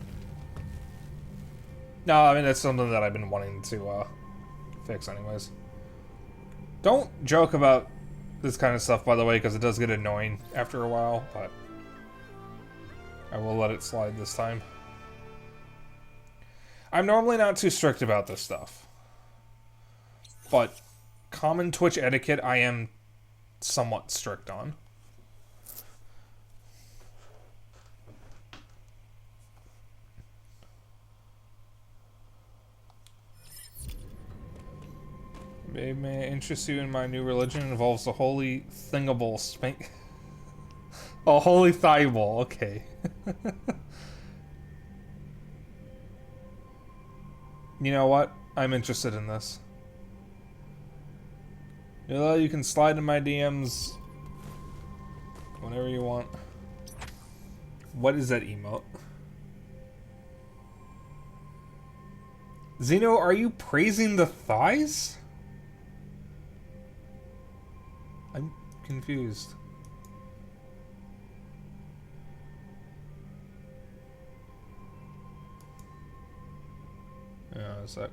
No, I mean, that's something that I've been wanting to fix anyways. Don't joke about this kind of stuff, by the way, because it does get annoying after a while, but I will let it slide this time. I'm normally not too strict about this stuff. But common Twitch etiquette, I am somewhat strict on. Babe, may I interest you in my new religion? It involves a holy thingable spank. A holy thigh ball, okay. You know what? I'm interested in this. You know, you can slide in my DMs whenever you want. What is that emote? Xeno, are you praising the thighs? I'm confused. Yeah, a sec.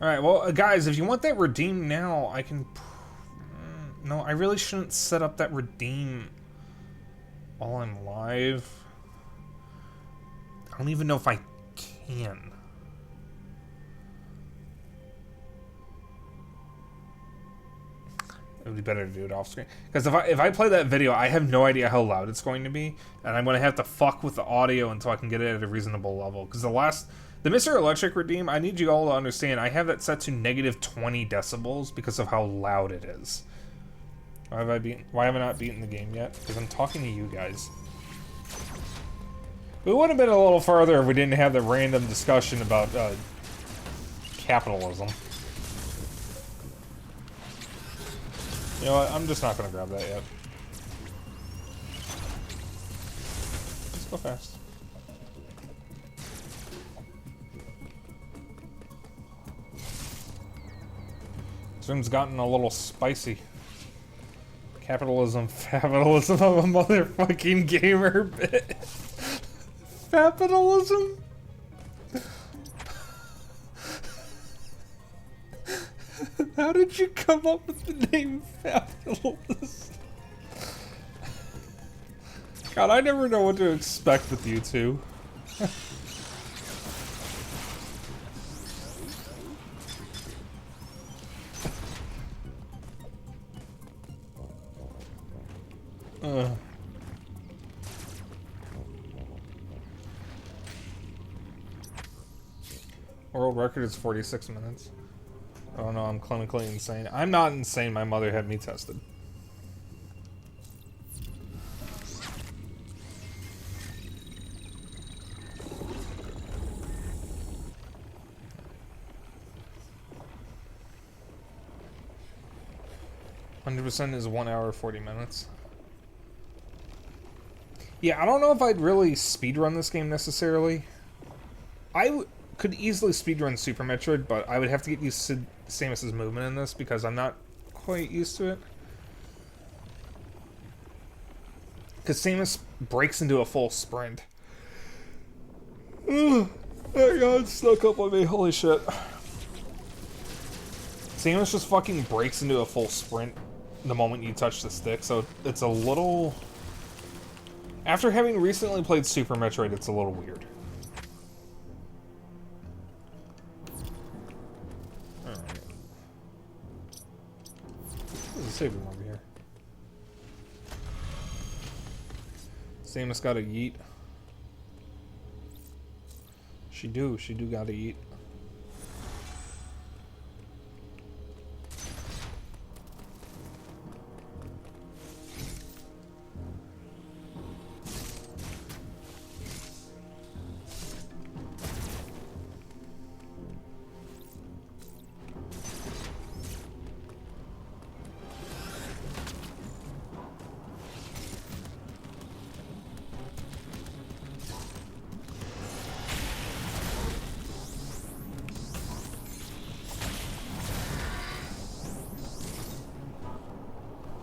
Alright, well, guys, if you want that redeem now, I can... No, I really shouldn't set up that redeem while I'm live. I don't even know if I can. It would be better to do it off screen. Because if I play that video, I have no idea how loud it's going to be. And I'm going to have to fuck with the audio until I can get it at a reasonable level. Because the Mr. Electric redeem, I need you all to understand, I have that set to negative 20 decibels because of how loud it is. Why have I not beaten the game yet? Because I'm talking to you guys. We would have been a little further if we didn't have the random discussion about capitalism. You know what? I'm just not going to grab that yet. Let's go fast. This room's gotten a little spicy. Capitalism, fabitalism, I'm a motherfucking gamer bit. Fabitalism? How did you come up with the name Fabulous? God, I never know what to expect with you two. World record is 46 minutes. Oh no, I'm clinically insane. I'm not insane, my mother had me tested. %, is 1 hour 40 minutes. Yeah, I don't know if I'd really speedrun this game necessarily. I could easily speedrun Super Metroid, but I would have to get used to Samus's movement in this because I'm not quite used to it. Because Samus breaks into a full sprint. Oh god, snuck up on me, holy shit. Samus just fucking breaks into a full sprint the moment you touch the stick, so it's a little... After having recently played Super Metroid, it's a little weird. Alright. There's a save room over here. Samus gotta yeet. She do gotta eat.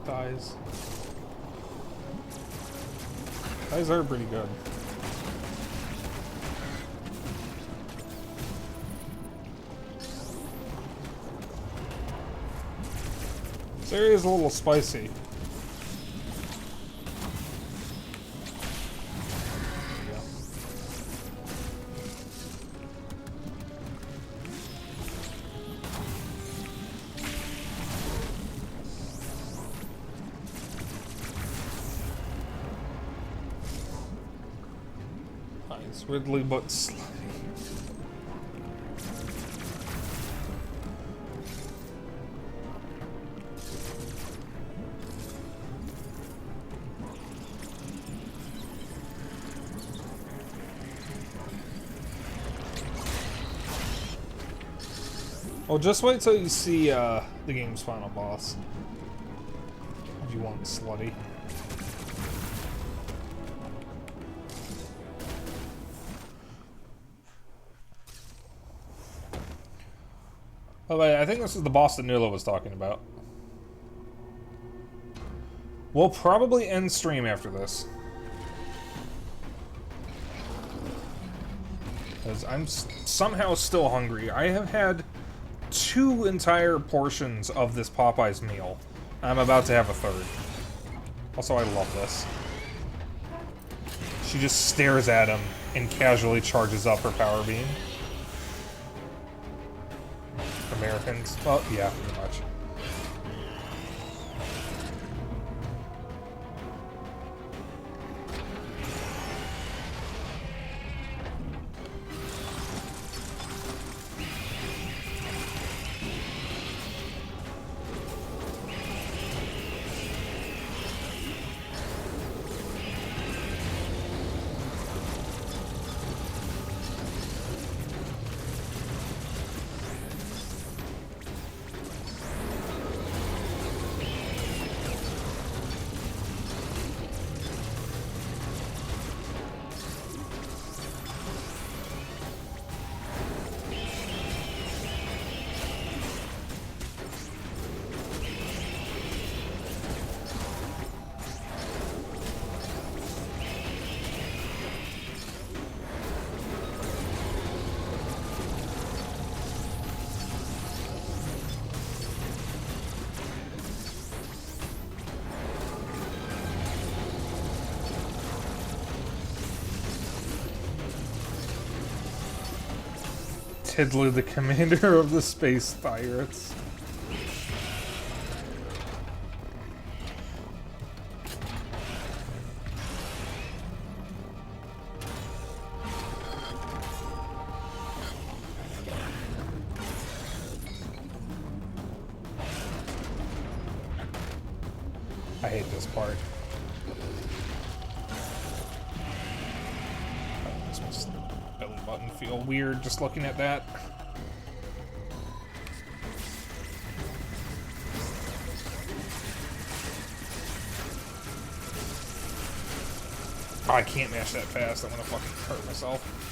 Thighs. Thighs are pretty good. This area is a little spicy. It's Ridley but slutty. Well, just wait till you see the game's final boss. If you want slutty. Oh wait, I think this is the boss that Nula was talking about. We'll probably end stream after this. Because I'm somehow still hungry. I have had 2 entire portions of this Popeyes meal. I'm about to have a 3rd. Also, I love this. She just stares at him and casually charges up her power beam. Americans? Well, yeah, pretty much. Tidley, the commander of the space pirates. I hate this part. This makes the belly button feel weird just looking at that. Oh, I can't mash that fast. I'm gonna fucking hurt myself.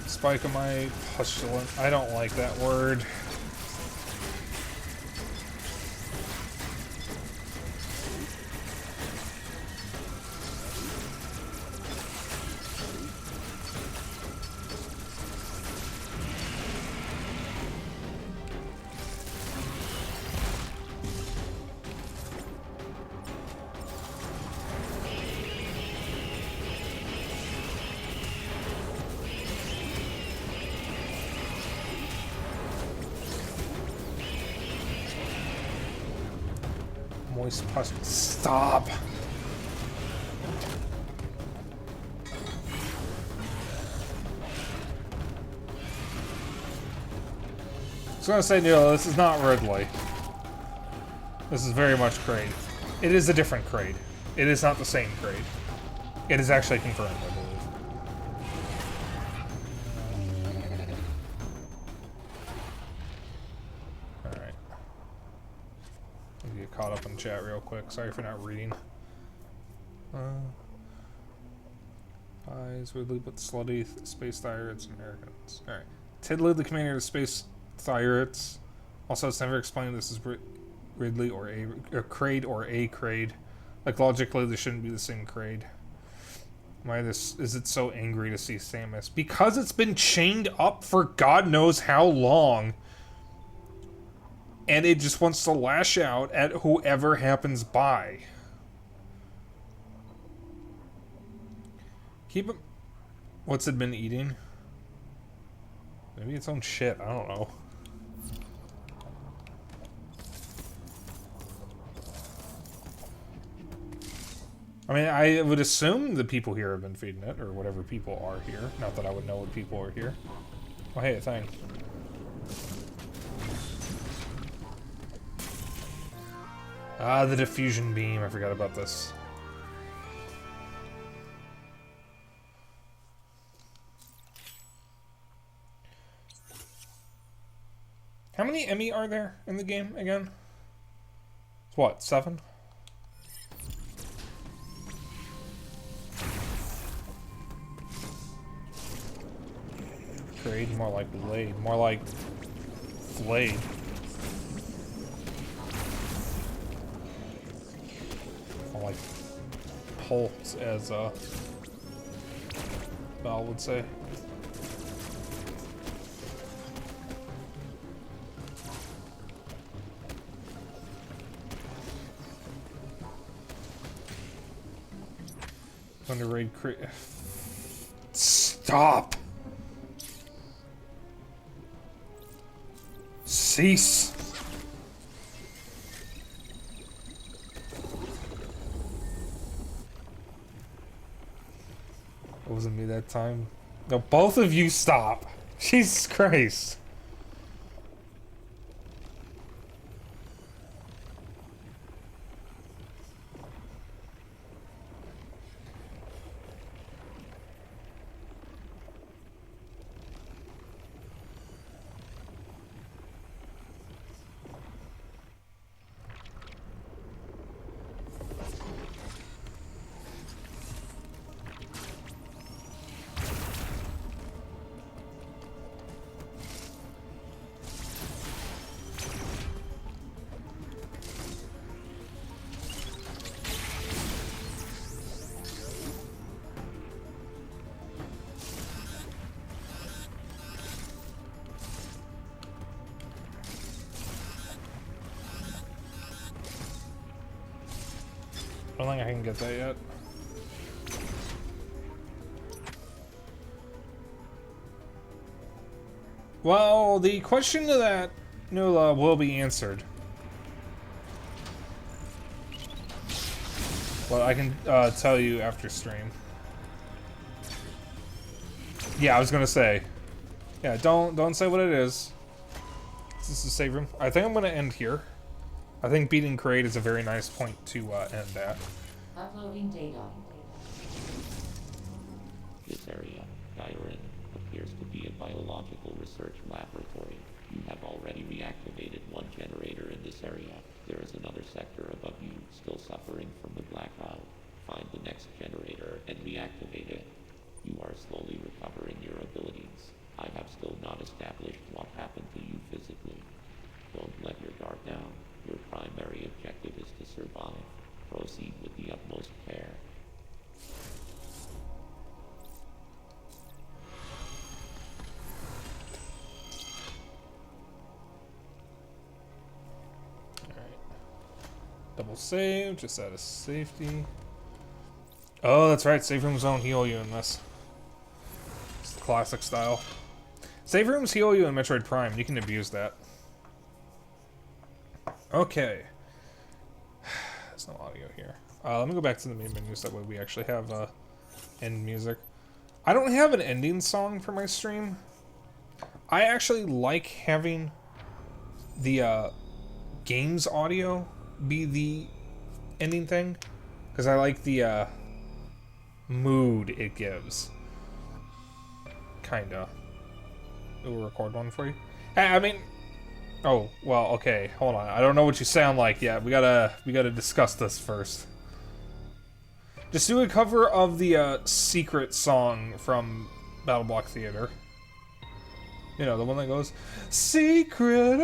Spike, am I pustulant? I don't like that word. Moist pus. Stop! I was gonna say, no, this is not Ridley. This is very much Kraid. It is a different Kraid. It is not the same Kraid. It is actually confirmed, I believe. Alright. Let me get caught up in chat real quick. Sorry for not reading. Eyes, Ridley, but slutty space thyroids and Americans. Alright. Tidley, the commander of the space thyroids. Also, it's never explained this is Ridley or Kraid or a Kraid. Like, logically, they shouldn't be the same Kraid. Why is it so angry to see Samus? Because it's been chained up for God knows how long. And it just wants to lash out at whoever happens by. Keep it... What's it been eating? Maybe its own shit, I don't know. I mean, I would assume the people here have been feeding it, or whatever people are here. Not that I would know what people are here. Oh, hey, a thing. Ah, the diffusion beam. I forgot about this. How many Emmy are there in the game again? It's what, 7? Kraid, more like Blade, more like Flayed. More like Pulse, as Val would say. Thunder Raid Kraid. Stop! Cease! It wasn't me that time. No, both of you stop! Jesus Christ! I don't think I can get that yet. Well, the question to that, Nula, will be answered. But I can tell you after stream. Yeah, I was gonna say. Yeah, don't say what it is. Is this a save room? I think I'm gonna end here. I think beating Kraid is a very nice point to end at. Uploading data. This area, Gyrin, appears to be a biological research laboratory. You have already reactivated one generator in this area. There is another sector above you still suffering from the blackout. Find the next generator and reactivate it. You are slowly recovering your abilities. I have still not established what happened to you physically. Don't let your guard down. Your primary objective is to survive. Proceed with the utmost care. Alright. Double save, just out of safety. Oh, that's right, save rooms don't heal you in this. It's the classic style. Save rooms heal you in Metroid Prime, you can abuse that. Okay. Let me go back to the main menu so that way we actually have end music. I don't have an ending song for my stream. I actually like having the games audio be the ending thing, because I like the mood it gives. Kinda. We'll record one for you. Hey, I mean, oh well, okay. Hold on. I don't know what you sound like yet. We gotta discuss this first. Just do a cover of the secret song from BattleBlock Theater. You know, the one that goes, secret.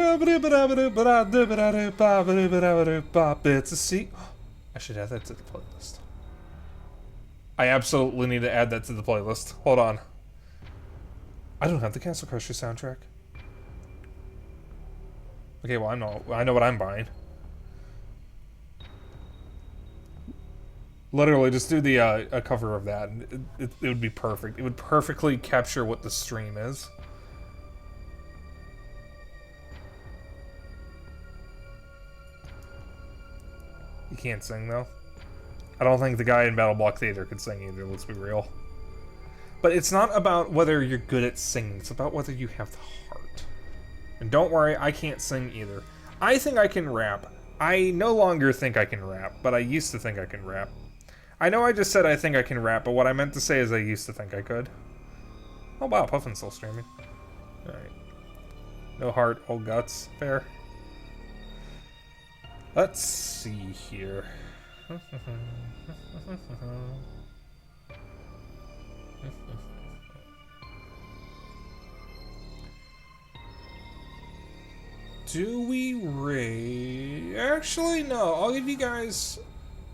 It's a secret. I should add that to the playlist. I absolutely need to add that to the playlist. Hold on. I don't have the Castle Crusher soundtrack. Okay, well, I know what I'm buying. Literally, just do the a cover of that. It would be perfect. It would perfectly capture what the stream is. You can't sing, though. I don't think the guy in BattleBlock Theater could sing either, let's be real. But it's not about whether you're good at singing, it's about whether you have the heart. And don't worry, I can't sing either. I think I can rap. I no longer think I can rap, but I used to think I can rap. I know I just said I think I can rap, but what I meant to say is I used to think I could. Oh wow, Puffin's still streaming. Alright. No heart, all guts. Fair. Let's see here. Do we raid? Actually, no. I'll give you guys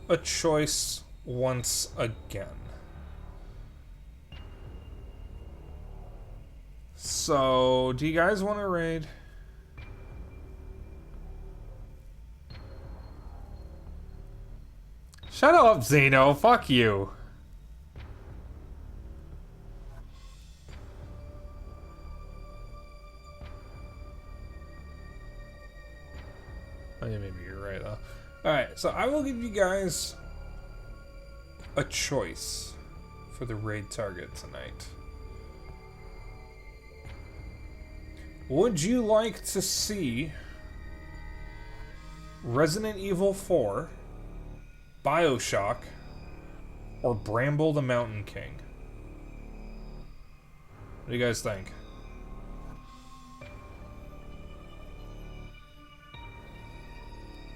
a choice once again. So, do you guys want to raid? Shut up, Zeno. Fuck you. Oh, yeah, maybe you're right, though. Alright, so I will give you guys a choice for the raid target tonight. Would you like to see Resident Evil 4, BioShock, or Bramble the Mountain King? What do you guys think?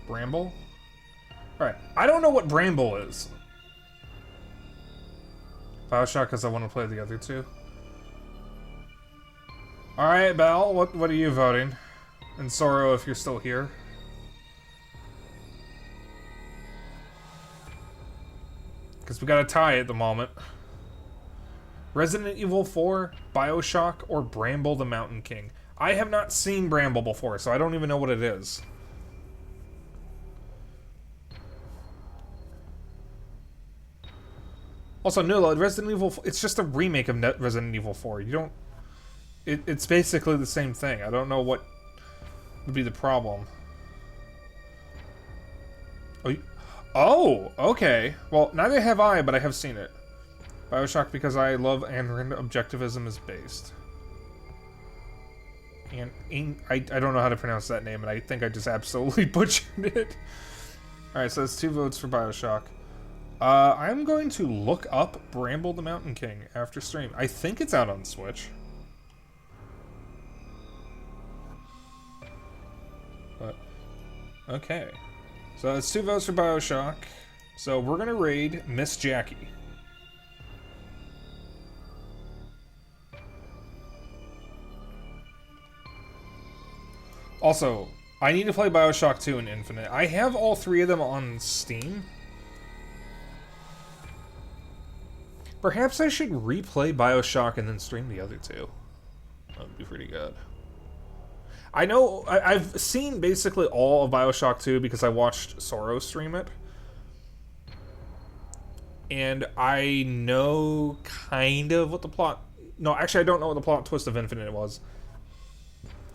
Bramble? Alright, I don't know what Bramble is. BioShock, because I want to play the other two. Alright, Belle, what are you voting? And Sorrow, if you're still here. Because we got a tie at the moment. Resident Evil 4, BioShock, or Bramble the Mountain King? I have not seen Bramble before, so I don't even know what it is. Also, no, Resident Evil, it's just a remake of Resident Evil 4. You don't... It's basically the same thing. I don't know what would be the problem. Oh, okay. Well, neither have I, but I have seen it. BioShock because I love and objectivism is based. And I don't know how to pronounce that name, and I think I just absolutely butchered it. Alright, so it's 2 votes for BioShock. I'm going to look up Bramble the Mountain King after stream. I think it's out on Switch. But, okay. So it's 2 votes for BioShock. So we're gonna raid Miss Jackie. Also, I need to play BioShock 2 and Infinite. I have all 3 of them on Steam. Perhaps I should replay BioShock and then stream the other 2. That would be pretty good. I know, I've seen basically all of BioShock 2 because I watched Sorrow stream it. And I know kind of what the plot... No, actually I don't know what the plot twist of Infinite was.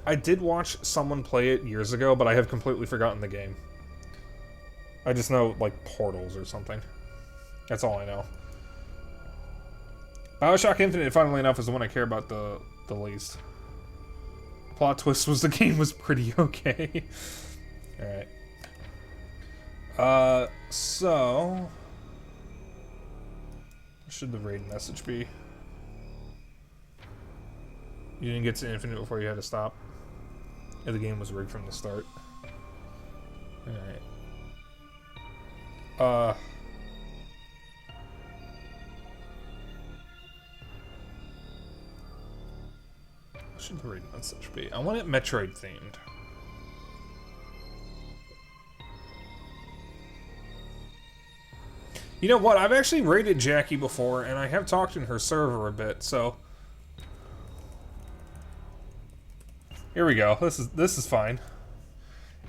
I did watch someone play it years ago, but I have completely forgotten the game. I just know, like, portals or something. That's all I know. Bioshock Infinite, funnily enough, is the one I care about the least. Plot twist was the game was pretty okay. Alright. So... what should the raid message be? You didn't get to Infinite before you had to stop. Yeah, the game was rigged from the start. Alright. What should the raid message be? I want it Metroid themed. You know what? I've actually raided Jackie before, and I have talked in her server a bit, so... here we go. This is fine.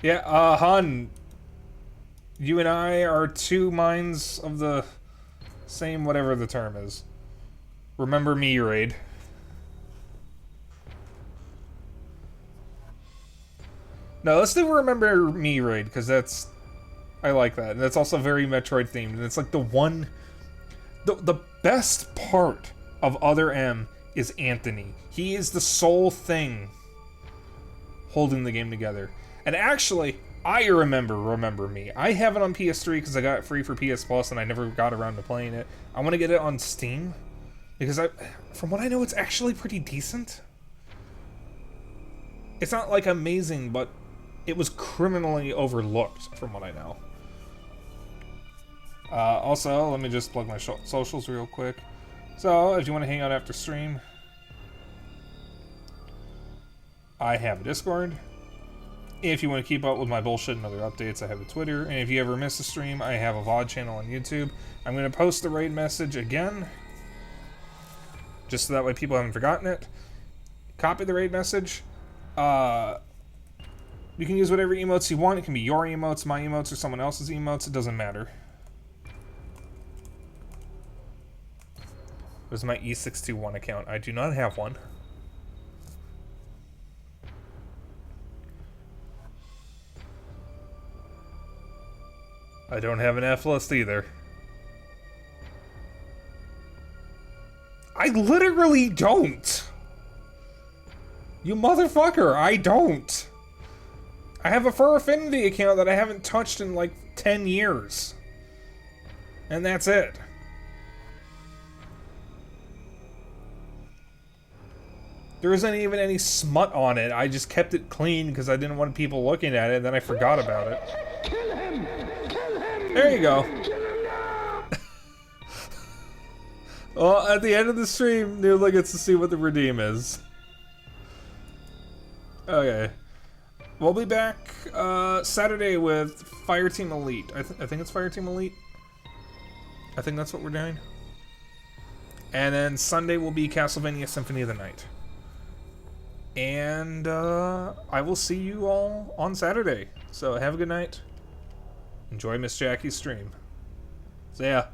Yeah, Han, you and I are two minds of the same whatever the term is. Remember me raid. No, let's do Remember Me raid, because that's... I like that. And that's also very Metroid themed. And it's like the one... The best part of Other M is Anthony. He is the sole thing holding the game together. And actually, I Remember Me. I have it on PS3 because I got it free for PS Plus and I never got around to playing it. I want to get it on Steam. Because from what I know, it's actually pretty decent. It's not like amazing, but it was criminally overlooked from what I know. Also, let me just plug my socials real quick. So, if you want to hang out after stream, I have a Discord. If you want to keep up with my bullshit and other updates, I have a Twitter. And if you ever miss a stream, I have a VOD channel on YouTube. I'm going to post the raid message again, just so that way people haven't forgotten it. Copy the raid message. You can use whatever emotes you want. It can be your emotes, my emotes, or someone else's emotes. It doesn't matter. There's my E621 account. I do not have one. I don't have an F list either. I literally don't! You motherfucker, I don't! I have a Fur Affinity account that I haven't touched in like 10 years. And that's it. There isn't even any smut on it. I just kept it clean because I didn't want people looking at it, and then I forgot about it. Kill him! Kill him! There you go. Kill him now! Well, at the end of the stream, Nula gets to see what the redeem is. Okay. We'll be back Saturday with Fireteam Elite. I think it's Fireteam Elite. I think that's what we're doing. And then Sunday will be Castlevania Symphony of the Night. And I will see you all on Saturday. So have a good night. Enjoy Miss Jackie's stream. See ya.